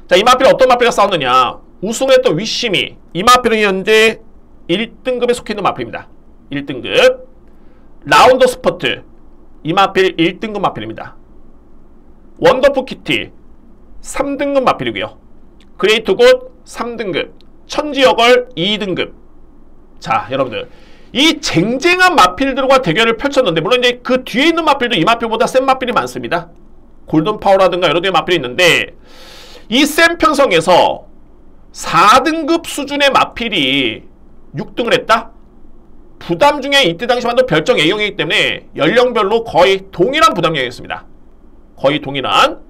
A: 자, 이 마필 어떤 마필과 싸웠느냐. 우승했던 위시미, 이 마필은 현재 1등급에 속해 있는 마필입니다. 1등급. 라운더 스포트, 이 마필 1등급 마필입니다. 원더풀 키티 3등급 마필이고요. 그레이트 굿 3등급, 천지여걸 2등급. 자, 여러분들 이 쟁쟁한 마필들과 대결을 펼쳤는데, 물론 이제 그 뒤에 있는 마필도 이 마필보다 센 마필이 많습니다. 골든파워라든가 여러 개의 마필이 있는데, 이 센 편성에서 4등급 수준의 마필이 6등을 했다? 부담 중에 이때 당시만 해도 별정 A형이기 때문에 연령별로 거의 동일한 부담량이었습니다. 거의 동일한.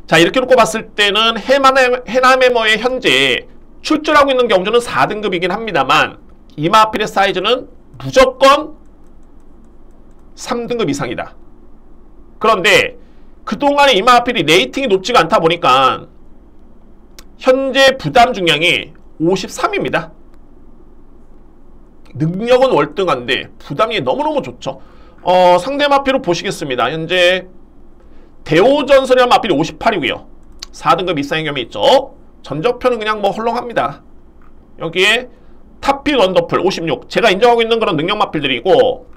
A: 자, 이렇게 놓고 봤을 때는 해남해머의 현재 출전하고 있는 경주는 4등급이긴 합니다만 이 마필의 사이즈는 무조건 3등급 이상이다. 그런데 그동안에 이 마필이 레이팅이 높지가 않다 보니까 현재 부담 중량이 53입니다. 능력은 월등한데 부담이 너무너무 좋죠. 상대 마필을 보시겠습니다. 현재 대오전설이라는 마필이 58이고요. 4등급 이상의 경험이 있죠. 전적표는 그냥 뭐 헐렁합니다. 여기에 탑필 원더풀 56. 제가 인정하고 있는 그런 능력 마필들이고,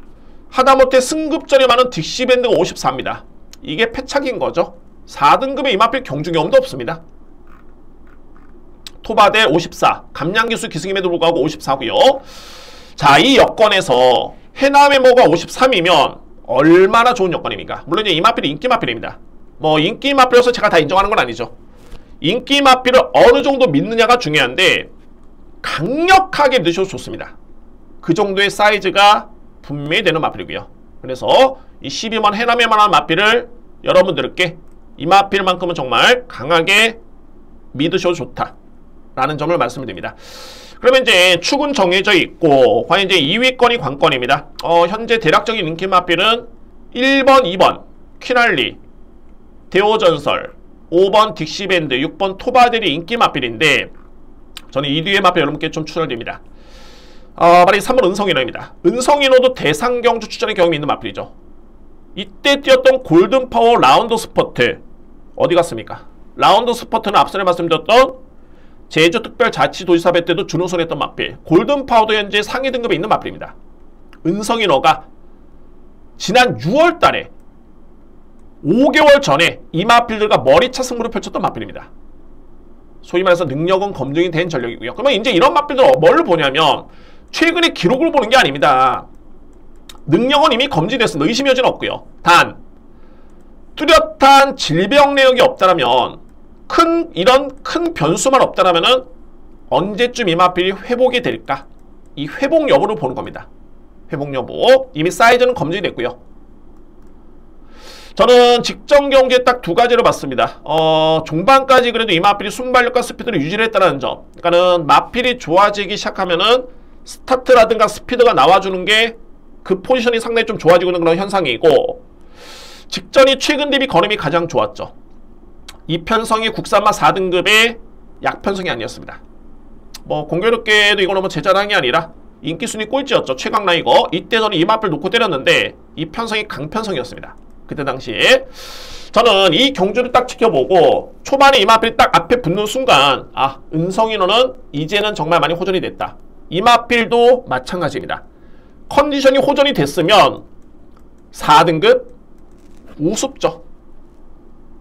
A: 하다못해 승급전이 많은 딕시밴드가 54입니다. 이게 패착인 거죠. 4등급의 이 마필 경주 경험도 없습니다. 토바델 54. 감량기수 기승임에도 불구하고 54고요. 자, 이 여건에서 해남해머가 53이면 얼마나 좋은 여건입니까? 물론 이제 이 마필이 인기 마필입니다. 뭐 인기 마필로서 제가 다 인정하는 건 아니죠. 인기 마필을 어느 정도 믿느냐가 중요한데, 강력하게 넣으셔도 좋습니다. 그 정도의 사이즈가 분명히 되는 마필이고요. 그래서 이 12번 해남해만한 마필을 여러분들께 이 마필만큼은 정말 강하게 믿으셔도 좋다 라는 점을 말씀드립니다. 그러면 이제 축은 정해져 있고, 과연 이제 2위권이 관건입니다. 현재 대략적인 인기 마필은 1번, 2번 퀴날리, 대오전설, 5번 딕시밴드, 6번 토바델이 인기 마필인데, 저는 이 뒤에 마필 여러분께 좀 추천드립니다. 바로 3번 은성인호입니다. 은성인호도 대상경주 출전의 경험이 있는 마필이죠. 이때 뛰었던 골든파워 라운드 스포트 어디 갔습니까? 라운드 스포트는 앞전에 말씀드렸던 제주특별자치도지사배 때도 준우승을 했던 마필. 골든파워도 현재 상위 등급에 있는 마필입니다. 은성인호가 지난 6월 달에 5개월 전에 이 마필들과 머리차 승부를 펼쳤던 마필입니다. 소위 말해서 능력은 검증이 된 전력이고요. 그러면 이제 이런 마필들 뭘 보냐면 최근에 기록을 보는 게 아닙니다. 능력은 이미 검증됐습니다. 의심의 여지는 없고요. 단 뚜렷한 질병 내역이 없다라면, 이런 큰 변수만 없다라면은 언제쯤 이 마필이 회복이 될까? 이 회복 여부를 보는 겁니다. 회복 여부. 이미 사이즈는 검증이 됐고요. 저는 직전 경기에 딱 두 가지를 봤습니다. 종반까지 그래도 이 마필이 순발력과 스피드를 유지를 했다는 점. 그러니까는 마필이 좋아지기 시작하면은 스타트라든가 스피드가 나와주는 게 그 포지션이 상당히 좀 좋아지고 있는 그런 현상이고, 직전이 최근 대비 걸음이 가장 좋았죠. 이편성이 국산마 4등급의 약편성이 아니었습니다. 뭐 공교롭게도 이거는 뭐 제 자랑이 아니라 인기순위 꼴찌였죠. 최강라이거. 이때 저는 이 마필 놓고 때렸는데 이 편성이 강편성이었습니다. 그때 당시에 저는 이 경주를 딱 지켜보고 초반에 이 마필이 딱 앞에 붙는 순간, 아, 은성인호는 이제는 정말 많이 호전이 됐다. 이 마필도 마찬가지입니다. 컨디션이 호전이 됐으면 4등급 우습죠.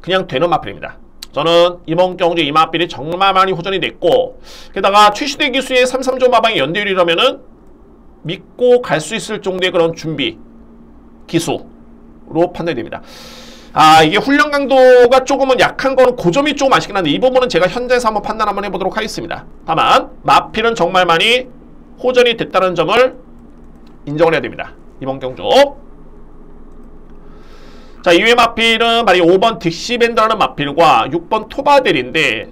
A: 그냥 되는 마필입니다. 저는 이번 경주 이 마필이 정말 많이 호전이 됐고, 게다가 최시대 기수의 33조 마방의 연대율이라면은 믿고 갈 수 있을 정도의 그런 준비 기수로 판단이 됩니다. 아, 이게 훈련 강도가 조금은 약한 거는 그 점이 조금 아쉽긴 한데, 이 부분은 제가 현장에서 한번 판단 한번 해보도록 하겠습니다. 다만 마필은 정말 많이 호전이 됐다는 점을 인정을 해야 됩니다. 이번 경주. 자, 2회 마필은 바로 5번 딕시밴드라는 마필과 6번 토바델인데,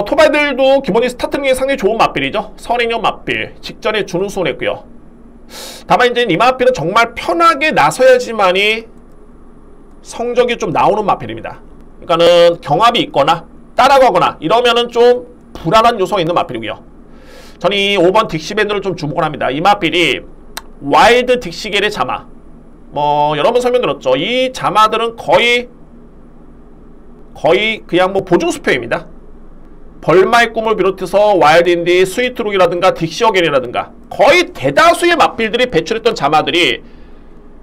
A: 토바델도 기본이 스타트 능력이 상당히 좋은 마필이죠. 선행형 마필. 직전에 준우승을 했고요. 다만 이제 이 마필은 정말 편하게 나서야지만이 성적이 좀 나오는 마필입니다. 그러니까는 경합이 있거나 따라가거나 이러면은 좀 불안한 요소가 있는 마필이고요. 저는 이 5번 딕시밴드를 좀 주목을 합니다. 이 마필이 와일드 딕시겔의 자마, 뭐 여러 번 설명드렸죠. 이 자마들은 거의 그냥 뭐 보증수표입니다. 벌마의 꿈을 비롯해서 와일드인디, 스위트록이라든가 딕시어겐이라든가 거의 대다수의 마필들이 배출했던 자마들이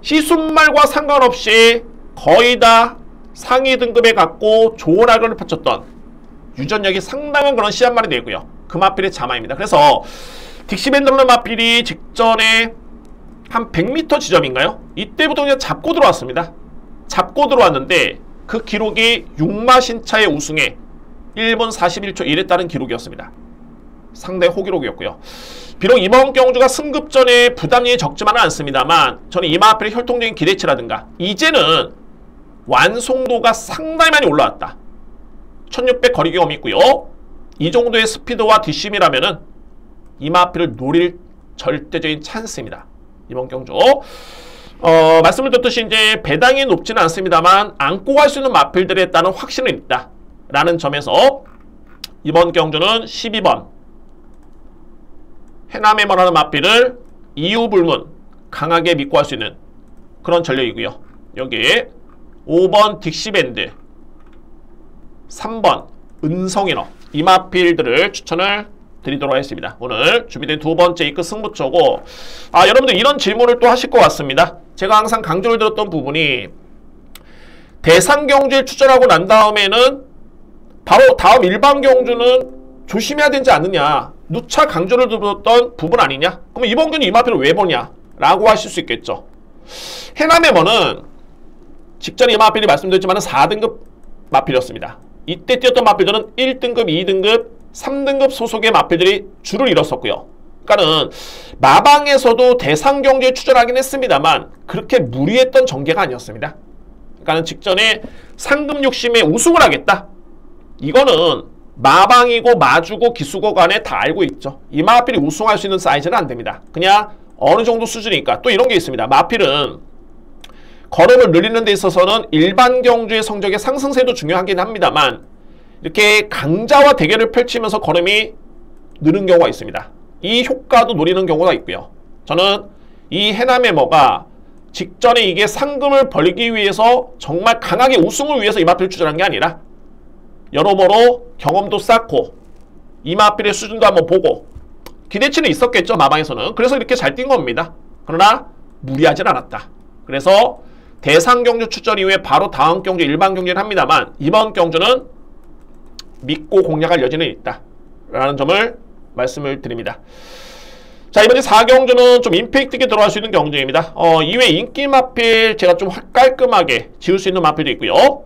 A: 시순말과 상관없이 거의 다 상위 등급에 갖고 좋은 알고를 펼쳤던 유전력이 상당한 그런 씨앗말이 되고요. 그 마필의 자마입니다. 그래서 딕시밴드라는 마필이 직전에 한 100m 지점인가요? 이때부터 그냥 잡고 들어왔습니다. 잡고 들어왔는데 그 기록이 6마신차의 우승에 1분 41초 1에 따른 기록이었습니다. 상당히 호기록이었고요. 비록 이번 경주가 승급전에 부담이 적지만은 않습니다만, 저는 이 마필의 혈통적인 기대치라든가 이제는 완송도가 상당히 많이 올라왔다. 1600 거리 경험이 있고요. 이 정도의 스피드와 뒷심이라면은 이 마필을 노릴 절대적인 찬스입니다. 이번 경주. 말씀을 드렸듯이 이제 배당이 높지는 않습니다만 안고 갈 수 있는 마필들에 따른 확신은 있다. 라는 점에서 이번 경주는 12번 해남에머라는 마필을 이유불문 강하게 믿고 할 수 있는 그런 전력이고요. 여기에 5번 딕시밴드, 3번 은성인어, 이 마필들을 추천을 드리도록 하겠습니다. 오늘 준비된 두 번째 이끝 승부처고, 여러분들 이런 질문을 또 하실 것 같습니다. 제가 항상 강조를 드렸던 부분이, 대상 경주에 출전하고 난 다음에는 바로 다음 일반 경주는 조심해야 되지 않느냐, 누차 강조를 드렸던 부분 아니냐? 그럼 이번 경주 이 마필을 왜 보냐? 라고 하실 수 있겠죠. 해남에머는 직전에 이 마필이 말씀드렸지만 4등급 마필이었습니다. 이때 뛰었던 마필들은 1등급, 2등급, 3등급 소속의 마필들이 줄을 이뤘었고요. 그러니까는 마방에서도 대상 경주에 출전하긴 했습니다만 그렇게 무리했던 전개가 아니었습니다. 그러니까는 직전에 상금 욕심에 우승을 하겠다. 이거는 마방이고 마주고 기수고 간에 다 알고 있죠. 이 마필이 우승할 수 있는 사이즈는 안 됩니다. 그냥 어느 정도 수준이니까. 또 이런 게 있습니다. 마필은 걸음을 늘리는 데 있어서는 일반 경주의 성적의 상승세도 중요하긴 합니다만 이렇게 강자와 대결을 펼치면서 걸음이 느는 경우가 있습니다. 이 효과도 노리는 경우가 있고요. 저는 이 해남에머가 직전에 이게 상금을 벌기 위해서 정말 강하게 우승을 위해서 이 마필을 추천한 게 아니라 여러모로 경험도 쌓고 이 마필의 수준도 한번 보고 기대치는 있었겠죠. 마방에서는. 그래서 이렇게 잘 뛴 겁니다. 그러나 무리하진 않았다. 그래서 대상 경주 출전 이후에 바로 다음 경주 일반 경주를 합니다만 이번 경주는 믿고 공략할 여지는 있다 라는 점을 말씀을 드립니다. 자, 이번에 4경주는 좀 임팩트 있게 들어갈 수 있는 경주입니다. 이외에 인기 마필 제가 좀 깔끔하게 지을 수 있는 마필도 있고요.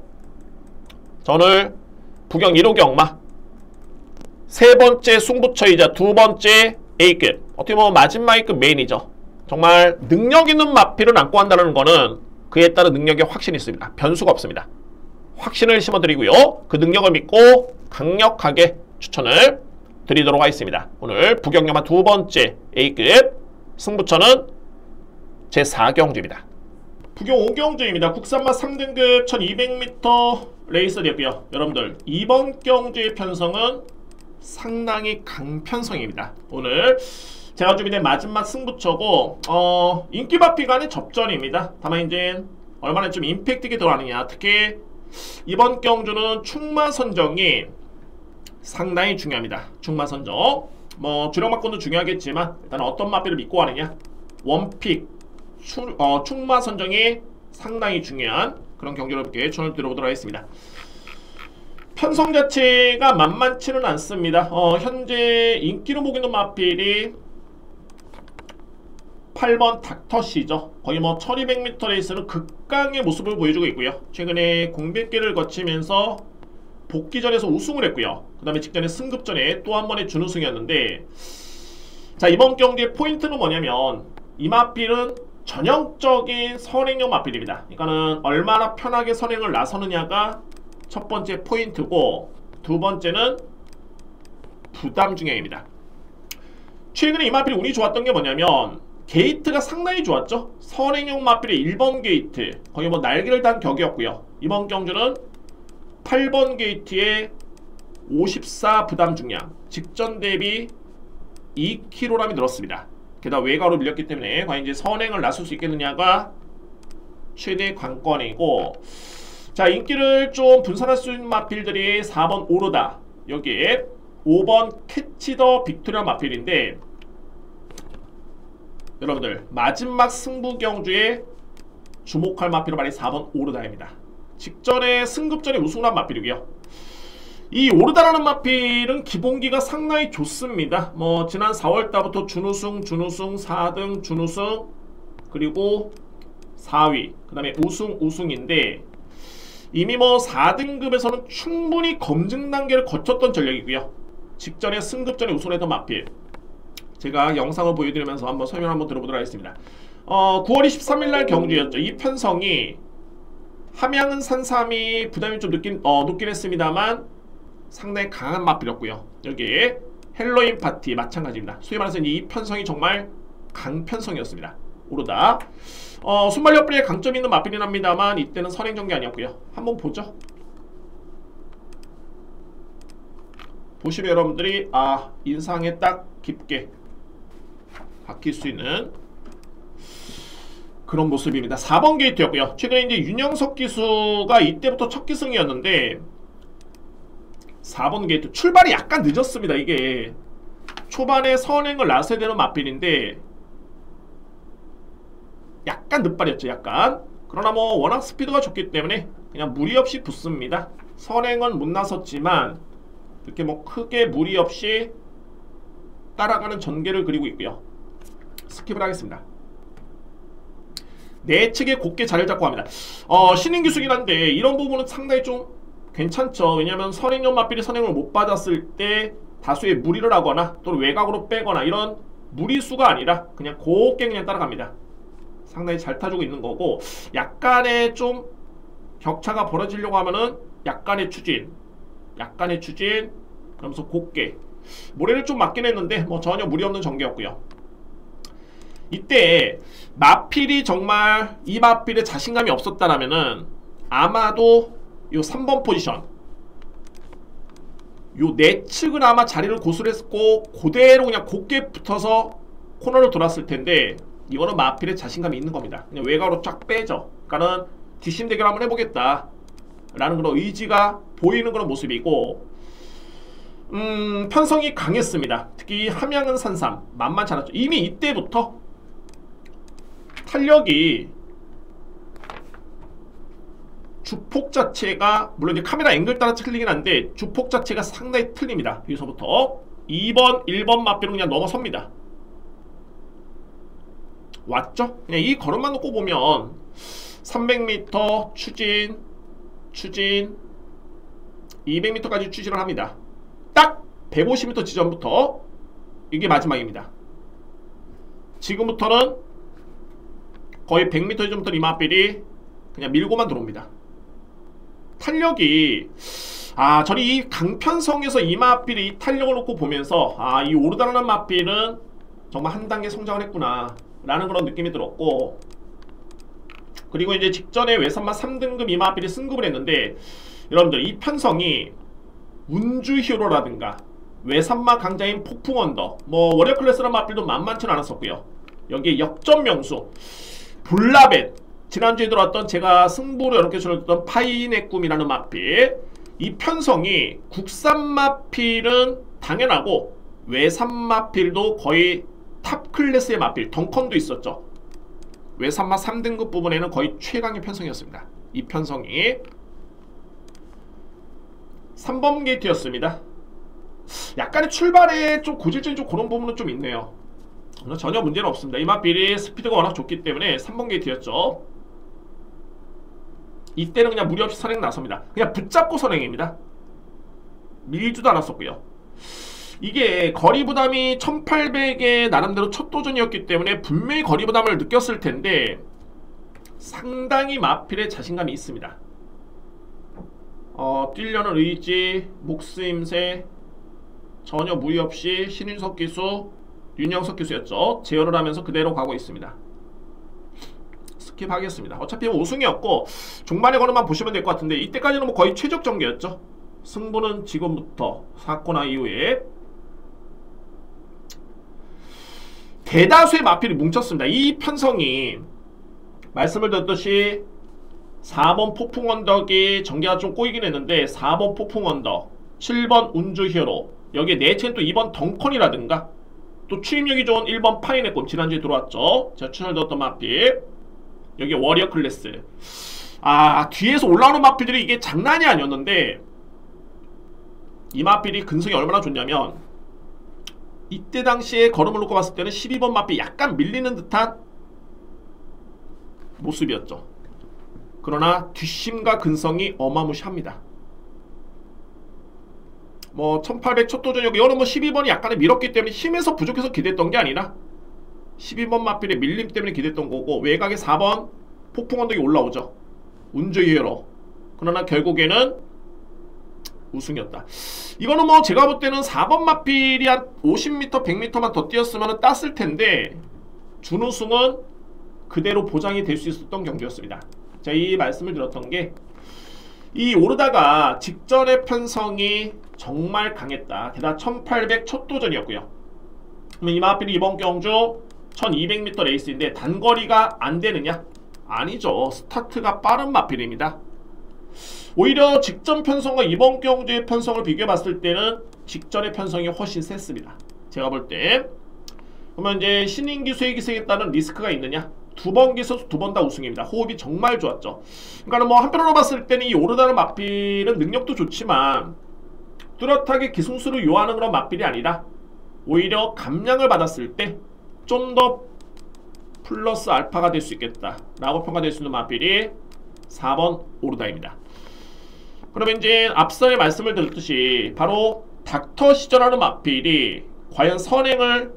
A: 자, 오늘 부경 1호 경마 세 번째 승부처이자 두 번째 A급. 어떻게 보면 마지막 A급 메인이죠. 정말 능력 있는 마필을 안고 한다는 거는 그에 따른 능력에 확신이 있습니다. 변수가 없습니다. 확신을 심어드리고요. 그 능력을 믿고 강력하게 추천을 드리도록 하겠습니다. 오늘 부경량만 두 번째 A급 승부처는 제4경주입니다. 부경 5경주입니다. 국산맛 3등급 1200m 레이스 되고요. 여러분들 이번 경주의 편성은 상당히 강편성입니다. 오늘 제가 준비된 마지막 승부처고 인기 마필 간의 접전입니다. 다만 이제 얼마나 좀 임팩트 있게 들어가느냐. 특히 이번 경주는 충마 선정이 상당히 중요합니다. 충마 선정 뭐 주력마권도 중요하겠지만 일단 어떤 마필을 믿고 하느냐. 원픽 충마 선정이 상당히 중요한 그런 경기를 이렇게 추천을 드려보도록 하겠습니다. 편성 자체가 만만치는 않습니다. 현재 인기로 보고 있는 마필이 8번 닥터시죠. 거의 뭐 1200m 레이스는 극강의 모습을 보여주고 있고요. 최근에 공백기를 거치면서 복귀전에서 우승을 했고요. 그 다음에 직전에 승급전에 또 한 번의 준우승이었는데, 자, 이번 경기의 포인트는 뭐냐면 이 마필은 전형적인 선행용 마필입니다. 그러니까는 얼마나 편하게 선행을 나서느냐가 첫 번째 포인트고, 두 번째는 부담 중량입니다. 최근에 이 마필이 운이 좋았던 게 뭐냐면 게이트가 상당히 좋았죠. 선행용 마필의 1번 게이트 거의 뭐 날개를 단 격이었고요. 이번 경주는 8번 게이트에 54 부담 중량, 직전 대비 2kg이 늘었습니다. 게다가 외곽으로 밀렸기 때문에 과연 이제 선행을 나설 수 있겠느냐가 최대 관건이고, 자, 인기를 좀 분산할 수 있는 마필들이 4번 오르다, 여기에 5번 캐치 더 빅토리아 마필인데, 여러분들 마지막 승부 경주에 주목할 마필은 바로 4번 오르다입니다. 직전에 승급전에 우승을 한 마필이고요. 이 오르다라는 마필은 기본기가 상당히 좋습니다. 뭐 지난 4월달부터 준우승, 4등, 준우승, 그리고 4위, 그 다음에 우승인데 이미 뭐 4등급에서는 충분히 검증 단계를 거쳤던 전력이고요. 직전에 승급전에 우승을 했던 마필, 제가 영상을 보여드리면서 한번 설명 한번 들어보도록 하겠습니다. 9월 23일날 경주였죠. 이 편성이 함양은 산삼이 부담이 좀 높긴 했습니다만 상당히 강한 마필이었고요. 여기에 헬로윈 파티 마찬가지입니다. 소위 말해서 이 편성이 정말 강편성이었습니다. 오르다. 순발력 플레이에 강점이 있는 마필이긴 합니다만 이때는 선행전기 아니었고요. 한번 보죠. 보시면 여러분들이 인상에 딱 깊게 박힐 수 있는 그런 모습입니다. 4번 게이트였고요. 최근에 이제 윤영석 기수가 이때부터 첫 기승이었는데 4번 게이트 출발이 약간 늦었습니다. 이게 초반에 선행을 나서야 되는 마필인데 약간 늦발이었죠. 약간. 그러나 뭐 워낙 스피드가 좋기 때문에 그냥 무리 없이 붙습니다. 선행은 못 나섰지만 이렇게 뭐 크게 무리 없이 따라가는 전개를 그리고 있고요. 스킵을 하겠습니다. 내측에 곱게 자리를 잡고 합니다. 신인 기수긴 한데 이런 부분은 상당히 좀 괜찮죠. 왜냐하면 선행용 마필이 선행을 못 받았을 때 다수의 무리를 하거나 또는 외곽으로 빼거나 이런 무리수가 아니라 그냥 곱게 그냥 따라갑니다. 상당히 잘 타주고 있는 거고, 약간의 좀 격차가 벌어지려고 하면은 약간의 추진 그러면서 곱게 모래를 좀 맞긴 했는데 뭐 전혀 무리 없는 전개였고요. 이때 마필이 정말 이 마필에 자신감이 없었다라면은 아마도 요 3번 포지션 요 내측은 아마 자리를 고수했고 그대로 그냥 곱게 붙어서 코너를 돌았을 텐데, 이거는 마필의 자신감이 있는 겁니다. 그냥 외곽으로 쫙 빼죠. 그러니까는 뒷심 대결 한번 해보겠다 라는 그런 의지가 보이는 그런 모습이고, 편성이 강했습니다. 특히 함양은 산삼 만만치 않았죠. 이미 이때부터 탄력이 주폭 자체가 물론 이제 카메라 앵글 따라 틀리긴 한데 주폭 자체가 상당히 틀립니다. 여기서부터 2번, 1번 마필은 그냥 넘어섭니다. 왔죠? 그냥 이 걸음만 놓고 보면 300m 추진 200m까지 추진을 합니다. 딱 150m 지점부터 이게 마지막입니다. 지금부터는 거의 100m 지점부터 이 마필이 그냥 밀고만 들어옵니다. 탄력이 저는 이 강편성에서 이 마필이 탄력을 놓고 보면서 이 오르다라는 마필은 정말 한 단계 성장을 했구나 라는 그런 느낌이 들었고, 그리고 이제 직전에 외산마 3등급 이 마필이 승급을 했는데, 여러분들 이 편성이 운주 히어로라든가 외산마 강자인 폭풍 언더, 뭐 워리어 클래스라는 마필도 만만치 않았었고요. 여기에 역전 명수 볼라벳, 지난주에 들어왔던 제가 승부로 여러 개 줄였던 파인의 꿈이라는 마필, 이 편성이 국산 마필은 당연하고 외산 마필도 거의 탑 클래스의 마필, 덩컨도 있었죠. 외산마 3등급 부분에는 거의 최강의 편성이었습니다. 이 편성이 3번 게이트였습니다. 약간의 출발에 좀 고질적인 좀 그런 부분은 좀 있네요. 전혀 문제는 없습니다. 이 마필이 스피드가 워낙 좋기 때문에 3번 게이트였죠. 이때는 그냥 무리 없이 선행 나섭니다. 그냥 붙잡고 선행입니다. 밀지도 않았었고요. 이게 거리 부담이 1800의 나름대로 첫 도전이었기 때문에 분명히 거리 부담을 느꼈을 텐데 상당히 마필에 자신감이 있습니다. 뛰려는 의지, 목스임새, 전혀 무리 없이 신윤석 기수, 윤영석 기수였죠. 제어를 하면서 그대로 가고 있습니다. 스킵하겠습니다. 어차피 우승이었고 중반에 거는만 보시면 될 것 같은데, 이때까지는 뭐 거의 최적 전개였죠. 승부는 지금부터 사코나 이후에 대다수의 마필이 뭉쳤습니다. 이 편성이 말씀을 드렸듯이 4번 폭풍 언덕이 전개가 좀 꼬이긴 했는데 4번 폭풍 언덕, 7번 운주 히어로, 여기에 내체는 또 2번 덩컨이라든가 또 추임력이 좋은 1번 파인의 꿈, 지난주에 들어왔죠. 제가 추천드렸던 마필, 여기 워리어 클래스. 뒤에서 올라오는 마필들이 이게 장난이 아니었는데, 이 마필이 근성이 얼마나 좋냐면 이때 당시에 걸음을 놓고 봤을 때는 12번 마필이 약간 밀리는 듯한 모습이었죠. 그러나 뒷심과 근성이 어마무시합니다. 뭐 1800 첫 도전이고, 이거는 뭐 12번이 약간의 밀었기 때문에 힘에서 부족해서 기대했던 게 아니라 12번 마필의 밀림 때문에 기대했던 거고, 외곽에 4번 폭풍 언덕이 올라오죠. 운주 히어로. 그러나 결국에는 우승이었다. 이거는 뭐 제가 볼 때는 4번 마필이 한 50m, 100m만 더 뛰었으면 땄을 텐데 준우승은 그대로 보장이 될 수 있었던 경기였습니다. 자, 이 말씀을 드렸던 게, 이 오르다가 직전의 편성이 정말 강했다. 게다가 1800 첫 도전이었고요. 그럼 이 마필이 이번 경주 1200m 레이스인데 단거리가 안 되느냐? 아니죠. 스타트가 빠른 마필입니다. 오히려 직전 편성과 이번 경주의 편성을 비교해 봤을 때는 직전의 편성이 훨씬 셌습니다. 제가 볼 때. 그러면 이제 신인 기수의 기승에 따른 리스크가 있느냐? 두 번 기수 두 번 다 우승입니다. 호흡이 정말 좋았죠. 그러니까 뭐 한편으로 봤을 때는 이 오르다는 마필은 능력도 좋지만 뚜렷하게 기승수를 요하는 그런 마필이 아니라 오히려 감량을 받았을 때 좀 더 플러스 알파가 될 수 있겠다 라고 평가될 수 있는 마필이 4번 오르다입니다. 그러면 이제 앞선에 말씀을 드렸듯이 바로 닥터 시전하는 마필이 과연 선행을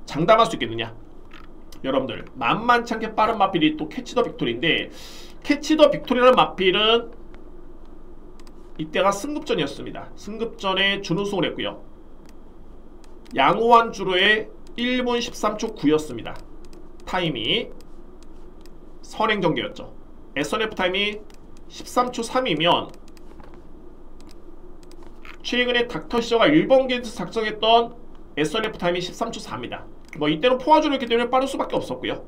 A: 장담할 수 있겠느냐. 여러분들 만만치 않게 빠른 마필이 또 캐치 더 빅토리인데, 캐치 더 빅토리라는 마필은 이때가 승급전이었습니다. 승급전에 준우승을 했고요. 양호한 주로에 1분 13초 9였습니다. 타임이 선행 전개였죠. SNF 타임이 13초 3이면 최근에 닥터 시저가 1번 게이트 작성했던 SNF 타임이 13초 4입니다. 뭐 이때는 포화주로였기 때문에 빠를 수밖에 없었고요.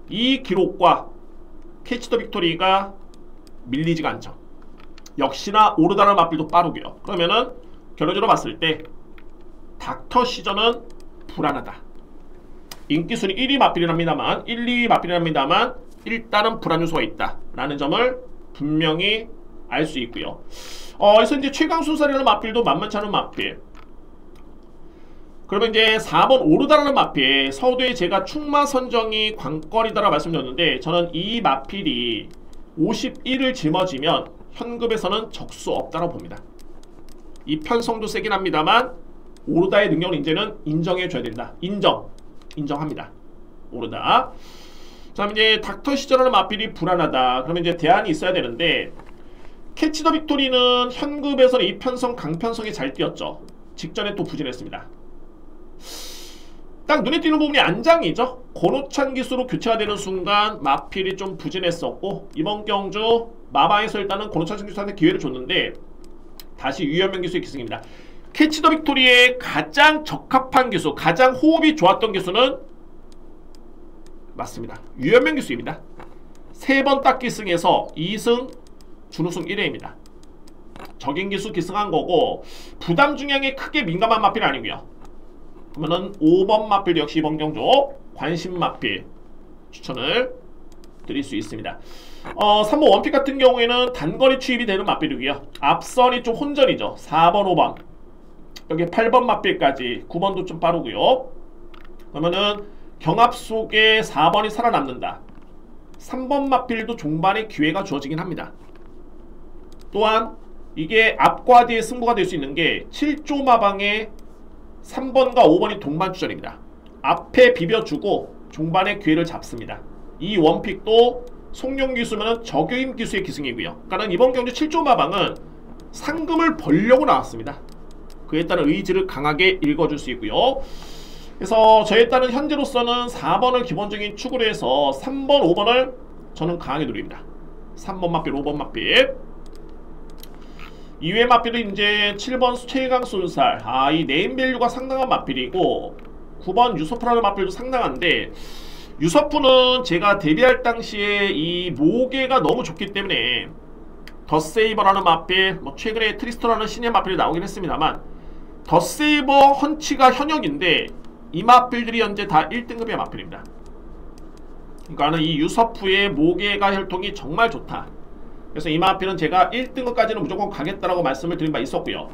A: 이 기록과 캐치 더 빅토리가 밀리지가 않죠. 역시나 오르다는 마필도 빠르고요. 그러면은 결론적으로 봤을 때 닥터 시저는 불안하다. 인기순위 1위 마필이랍니다만 1, 2위 마필이랍니다만 일단은 불안 요소가 있다 라는 점을 분명히 알 수 있고요. 그래서 이제 최강 순살이라는 마필도 만만치 않은 마필. 그러면 이제 4번 오르다라는 마필, 서두에 제가 충마 선정이 관건이다라고 말씀드렸는데, 저는 이 마필이 51을 짊어지면 현급에서는 적수 없다고 봅니다. 이 편성도 세긴 합니다만 오르다의 능력을 이제는 인정해줘야 된다. 인정합니다. 오르다. 자, 이제 닥터 시전하는 마필이 불안하다. 그러면 이제 대안이 있어야 되는데, 캐치 더 빅토리는 현급에서는 이 편성 강편성이 잘 뛰었죠. 직전에 또 부진했습니다. 딱 눈에 띄는 부분이 안장이죠. 권오찬 기수로 교체가 되는 순간 마필이 좀 부진했었고, 이번 경주 마방에서 일단은 권오찬 기수한테 기회를 줬는데 다시 유현명 기수의 기승입니다. 캐치 더 빅토리의 가장 적합한 기수, 가장 호흡이 좋았던 기수는 맞습니다. 유현명 기수입니다. 3번 딱 기승에서 2승, 준우승 1회입니다. 적인 기수 기승한 거고, 부담 중량에 크게 민감한 마필이 아니고요. 그러면은 5번 마필 역시 이번 경주 관심 마필 추천을 드릴 수 있습니다. 3번 원픽 같은 경우에는 단거리 추입이 되는 마필이고요. 앞선이 좀 혼전이죠. 4번, 5번. 여기 8번 마필까지, 9번도 좀 빠르고요. 그러면은 경합 속에 4번이 살아남는다. 3번 마필도 종반에 기회가 주어지긴 합니다. 또한 이게 앞과 뒤의 승부가 될 수 있는 게 7조 마방에 3번과 5번이 동반 추전입니다. 앞에 비벼주고 종반에 기회를 잡습니다. 이 원픽도 송룡 기수면 적임 기수의 기승이고요. 그러니까 이번 경주 7조 마방은 상금을 벌려고 나왔습니다. 그에 따른 의지를 강하게 읽어줄 수 있고요. 그래서 저에 따른 현재로서는 4번을 기본적인 축으로 해서 3번, 5번을 저는 강하게 누립니다. 3번 마필, 5번 마필. 이외 마필은 이제 7번 최강 순살. 이 네임밸류가 상당한 마필이고, 9번 유서프라는 마필도 상당한데, 유서프는 제가 데뷔할 당시에 이 모계가 너무 좋기 때문에 더세이버라는 마필, 최근에 트리스터라는 신의 마필이 나오긴 했습니다만, 더세이버 헌치가 현역인데 이 마필들이 현재 다 1등급의 마필입니다. 그러니까 이 유서프의 모계가 혈통이 정말 좋다. 그래서 이 마필은 제가 1등급까지는 무조건 가겠다라고 말씀을 드린 바 있었고요.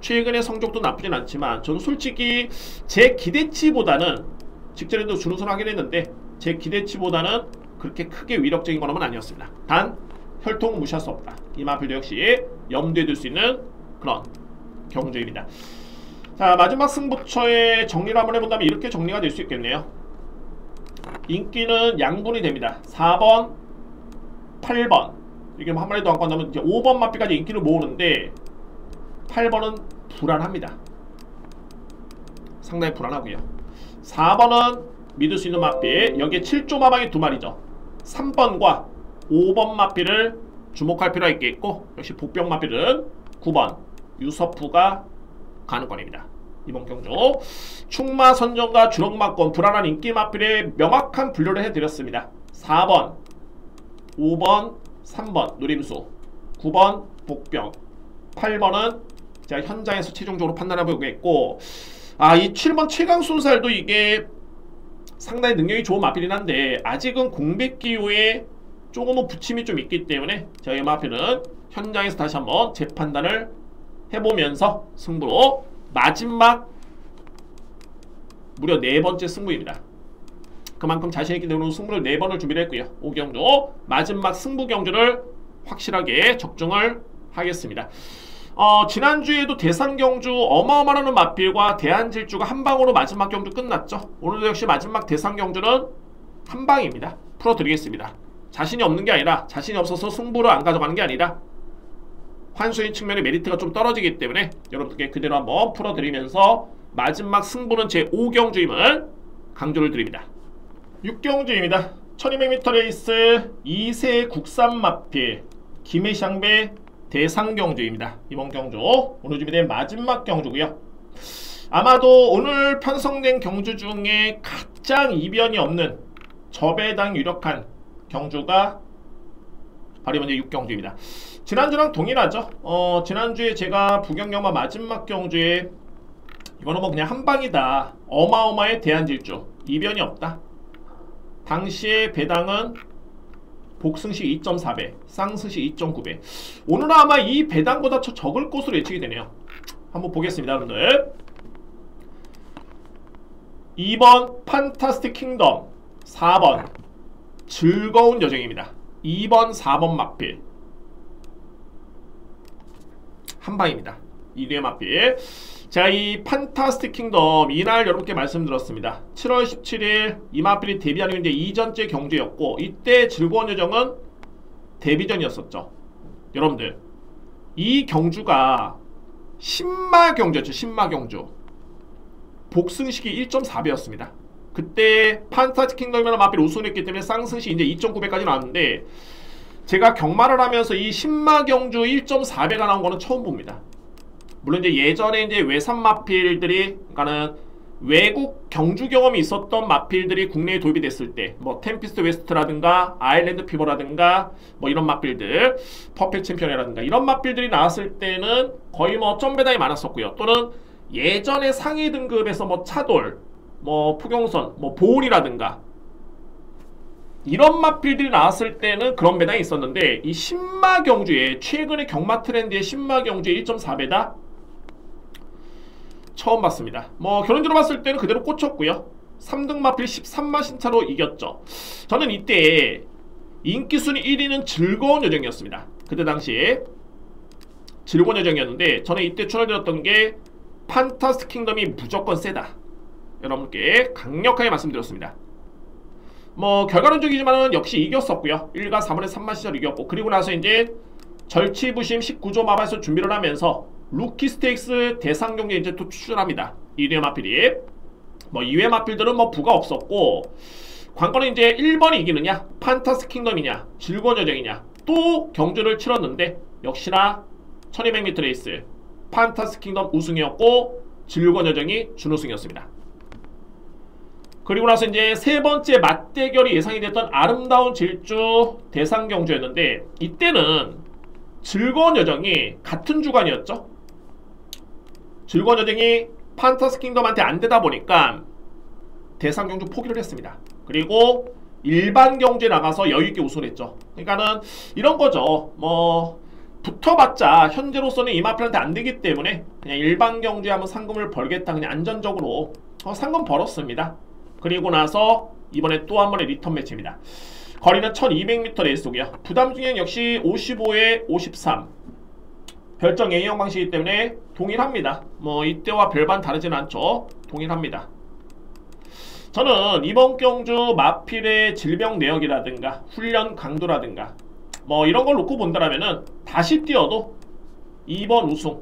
A: 최근의 성적도 나쁘진 않지만 저는 솔직히 제 기대치보다는, 직전에도 준우승 하긴 했는데 제 기대치보다는 그렇게 크게 위력적인 거는 아니었습니다. 단 혈통은 무시할 수 없다. 이 마필도 역시 염두에 둘 수 있는 그런 경주입니다. 자, 마지막 승부처의 정리를 한번 해본다면 이렇게 정리가 될 수 있겠네요. 인기는 양분이 됩니다. 4번, 8번, 이게 한 마리도 안 건다면 이제 5번 마필까지 인기를 모으는데 8번은 불안합니다. 상당히 불안하고요. 4번은 믿을 수 있는 마필, 여기에 7조 마방이 2마리죠. 3번과 5번 마필을 주목할 필요가 있겠고, 역시 복병 마필은 9번 유서프가 가능권입니다. 이번 경주 충마 선정과 주력마권 불안한 인기 마필의 명확한 분류를 해드렸습니다. 4번, 5번, 3번 누림수, 9번 복병, 8번은 제가 현장에서 최종적으로 판단해보겠고, 이 7번 최강순살도 이게 상당히 능력이 좋은 마필이긴 한데 아직은 공백기호에 조금은 부침이 좀 있기 때문에 제가 이 마필은 현장에서 다시 한번 재판단을 해보면서 승부로 마지막 무려 4번째 승부입니다. 그만큼 자신있기 때문에 승부를 4번을 준비를 했고요. 5경주 마지막 승부 경주를 확실하게 적중을 하겠습니다. 지난주에도 대상경주 어마어마한 마필과 대한질주가 한방으로 마지막 경주 끝났죠. 오늘도 역시 마지막 대상경주는 한방입니다. 풀어드리겠습니다. 자신이 없는 게 아니라, 자신이 없어서 승부를 안 가져가는 게 아니라 환수인 측면의 메리트가 좀 떨어지기 때문에 여러분들께 그대로 한번 풀어드리면서 마지막 승부는 제 5경주임을 강조를 드립니다. 6경주입니다. 1200m 레이스 2세 국산 마필 김해샹배 대상경주입니다. 이번 경주 오늘 준비된 마지막 경주고요. 아마도 오늘 편성된 경주 중에 가장 이변이 없는 저배당 유력한 경주가 바로 이번 6경주입니다. 지난주랑 동일하죠. 지난주에 제가 부경영마 마지막 경주에 이거는 뭐 그냥 한방이다, 어마어마의 대한질주, 이변이 없다. 당시의 배당은 복승시 2.4배, 쌍승시 2.9배. 오늘은 아마 이 배당보다 더 적을 것으로 예측이 되네요. 한번 보겠습니다, 여러분들. 2번 판타스틱 킹덤, 4번 즐거운 여정입니다. 2번, 4번 마필. 한방입니다. 2위의 마필. 제가 이 판타스틱 킹덤 이날 여러분께 말씀드렸습니다. 7월 17일 이 마필이 데뷔하는 이제 이전째 경주였고, 이때 즐거운 여정은 데뷔전이었었죠. 여러분들, 이 경주가 신마 경주였죠. 신마 경주. 복승식이 1.4배였습니다. 그때 판타스틱 킹덤이라는 마필이 우승했기 때문에 쌍승시 이제 2.9배까지 나왔는데, 제가 경마를 하면서 이 신마 경주 1.4배가 나온 거는 처음 봅니다. 물론 이제 예전에 이제 외산 마필들이, 그러니까는 외국 경주 경험이 있었던 마필들이 국내에 도입이 됐을 때, 뭐 템피스트 웨스트라든가 아일랜드 피버라든가 뭐 이런 마필들, 퍼펙트 챔피언이라든가 이런 마필들이 나왔을 때는 거의 뭐 점배당이 많았었고요. 또는 예전에 상위 등급에서 뭐 차돌, 뭐 푸경선, 뭐 보울이라든가 이런 마필들이 나왔을 때는 그런 배당이 있었는데, 이 신마 경주에, 최근의 경마 트렌드의 신마 경주에 1.4배다? 처음 봤습니다. 뭐 결론적으로 봤을 때는 그대로 꽂혔고요. 3등 마필 13만 신차로 이겼죠. 저는 이때 인기순위 1위는 즐거운 여정이었습니다. 그때 당시에 즐거운 여정이었는데, 저는 이때 추천드렸던 게 판타스틱 킹덤이 무조건 세다, 여러분께 강력하게 말씀드렸습니다. 뭐 결과론적이지만은 역시 이겼었고요. 1과 3월에 3만 시절 이겼고, 그리고 나서 이제 절치부심 19조 마발에서 준비를 하면서 루키 스테이크스 대상 경기에 이제 또 출전합니다. 1위의 마필이. 뭐 2위의 마필들은 뭐 부가 없었고, 관건은 이제 1번이 이기느냐, 판타스틱 킹덤이냐, 즐거운 여정이냐, 또 경주를 치렀는데 역시나 1200m 레이스 판타스틱 킹덤 우승이었고, 즐거운 여정이 준우승이었습니다. 그리고 나서 이제 세 번째 맞대결이 예상이 됐던 아름다운 질주 대상 경주였는데, 이때는 즐거운 여정이 같은 주간이었죠. 즐거운 여정이 판타스틱 킹덤한테 안 되다 보니까 대상 경주 포기를 했습니다. 그리고 일반 경주에 나가서 여유있게 우승을 했죠. 그러니까는 이런 거죠. 뭐 붙어봤자 현재로서는 이 마필한테 안 되기 때문에 그냥 일반 경주에 한번 상금을 벌겠다, 그냥 안전적으로 상금 벌었습니다. 그리고 나서 이번에 또 한 번의 리턴 매치입니다. 거리는 1200m 레이스고요. 부담 중엔 역시 55에 53. 별정 A형 방식이기 때문에 동일합니다. 뭐 이때와 별반 다르지는 않죠. 동일합니다. 저는 이번 경주 마필의 질병 내역이라든가 훈련 강도라든가 뭐 이런 걸 놓고 본다라면은 다시 뛰어도 2번 우승,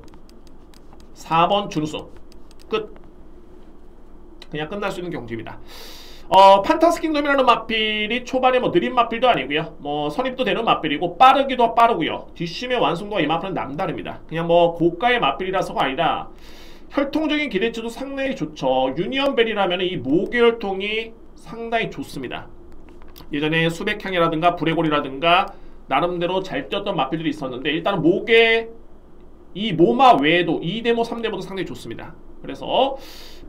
A: 4번 준우승 끝. 그냥 끝날 수 있는 경주입니다. 판타스틱 킹덤이라는 마필이 초반에 뭐 느린 마필도 아니고요. 뭐 선입도 되는 마필이고 빠르기도 빠르고요. 뒷심의 완성도가 이 마필은 남다릅니다. 그냥 뭐 고가의 마필이라서가 아니라 혈통적인 기대치도 상당히 좋죠. 유니언벨이라면 이 모계혈통이 상당히 좋습니다. 예전에 수백향이라든가 브레골이라든가 나름대로 잘 뛰었던 마필들이 있었는데, 일단은 모계 이 모마 외에도 2대모 3대모도 상당히 좋습니다. 그래서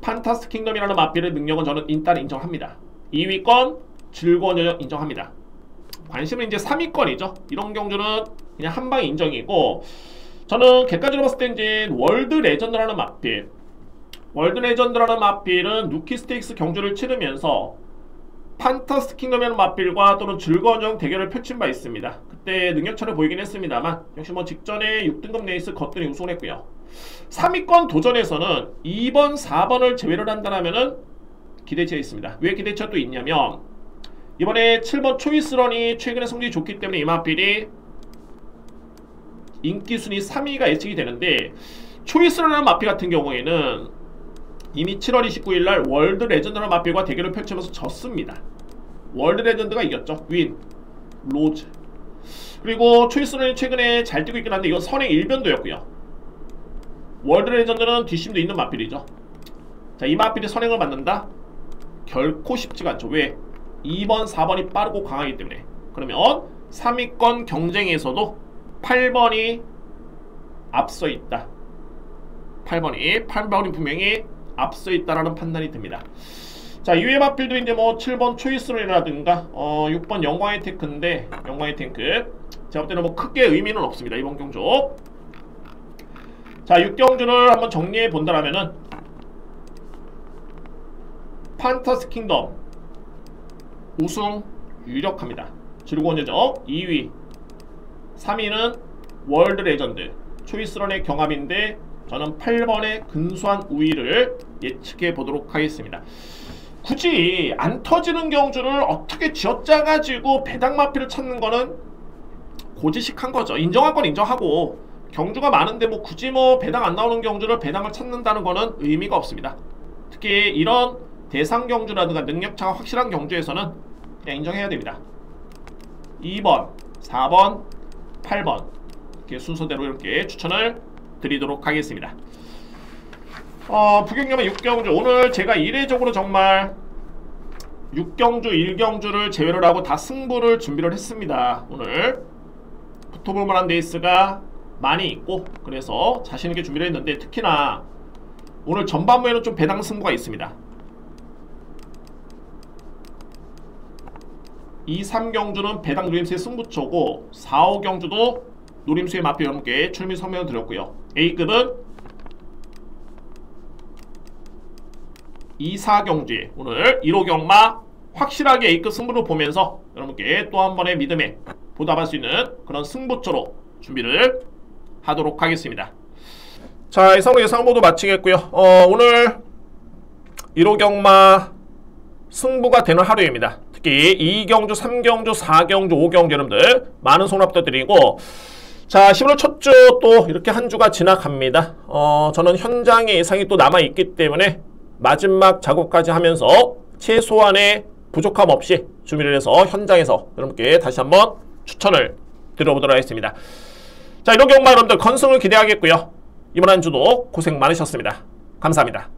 A: 판타스틱 킹덤이라는 마필의 능력은 저는 일단 인정합니다. 2위권 즐거운 여정 인정합니다. 관심은 이제 3위권이죠. 이런 경주는 그냥 한방에 인정이고, 저는 객관적으로 봤을 때 이제 월드 레전드라는 마필, 월드 레전드라는 마필은 루키 스테이크스 경주를 치르면서 판타스틱 킹덤이라는 마필과 또는 즐거운 여정 대결을 펼친 바 있습니다. 그때 능력차를 보이긴 했습니다만 역시 뭐 직전에 6등급 레이스 거뜬히 우승을 했고요. 3위권 도전에서는 2번, 4번을 제외를 한다면은 기대치가 있습니다. 왜 기대치가 또 있냐면, 이번에 7번 초이스런이 최근에 성적이 좋기 때문에 이 마필이 인기순위 3위가 예측이 되는데, 초이스런이라는 마필 같은 경우에는 이미 7월 29일날 월드 레전드라는 마필과 대결을 펼치면서 졌습니다. 월드 레전드가 이겼죠. 윈, 로즈. 그리고 초이스런이 최근에 잘 뛰고 있긴 한데 이건 선행 1변도였고요. 월드 레전드는 뒷심도 있는 마필이죠. 자, 이 마필이 선행을 받는다? 결코 쉽지가 않죠. 왜? 2번, 4번이 빠르고 강하기 때문에. 그러면 3위권 경쟁에서도 8번이 앞서 있다. 8번이 분명히 앞서 있다라는 판단이 듭니다. 자, 이외의 마필도 이제 뭐 7번 초이스론이라든가 6번 영광의 탱크인데, 영광의 탱크 제가 볼 때는 뭐 크게 의미는 없습니다. 이번 경주. 자, 6경주를 한번 정리해 본다라면은 판타스틱 킹덤 우승 유력합니다. 즐거운 여정 2위, 3위는 월드 레전드, 초이스런의 경합인데 저는 8번의 근소한 우위를 예측해 보도록 하겠습니다. 굳이 안 터지는 경주를 어떻게 쥐어짜가지고 배당 마피를 찾는 거는 고지식한 거죠. 인정할 건 인정하고, 경주가 많은데 뭐 굳이 뭐 배당 안 나오는 경주를 배당을 찾는다는 거는 의미가 없습니다. 특히 이런 대상 경주라든가 능력차가 확실한 경주에서는 그냥 인정해야 됩니다. 2번, 4번, 8번 이렇게 순서대로 이렇게 추천을 드리도록 하겠습니다. 부경염의 6경주, 오늘 제가 이례적으로 정말 6경주, 1경주를 제외를 하고 다 승부를 준비를 했습니다. 오늘 붙어볼 만한 레이스가 많이 있고, 그래서 자신있게 준비를 했는데, 특히나 오늘 전반부에는 좀 배당 승부가 있습니다. 2, 3경주는 배당 노림수의 승부처고, 4, 5경주도 노림수의 마표 여러분께 출미 설명을 드렸고요. A급은 2, 4경주에 오늘 1호 경마 확실하게 A급 승부를 보면서 여러분께 또 한 번의 믿음에 보답할 수 있는 그런 승부처로 준비를 하도록 하겠습니다. 자, 이상으로 예상 모두 마치겠고요. 오늘 1호 경마 승부가 되는 하루입니다. 특히 2경주, 3경주, 4경주, 5경주 여러분들 많은 손 부탁드리고, 자, 11월 첫 주 또 이렇게 한 주가 지나갑니다. 저는 현장에 예상이 또 남아있기 때문에 마지막 작업까지 하면서 최소한의 부족함 없이 준비를 해서 현장에서 여러분께 다시 한번 추천을 드려보도록 하겠습니다. 자, 1호 경마 여러분들 건승을 기대하겠고요. 이번 한 주도 고생 많으셨습니다. 감사합니다.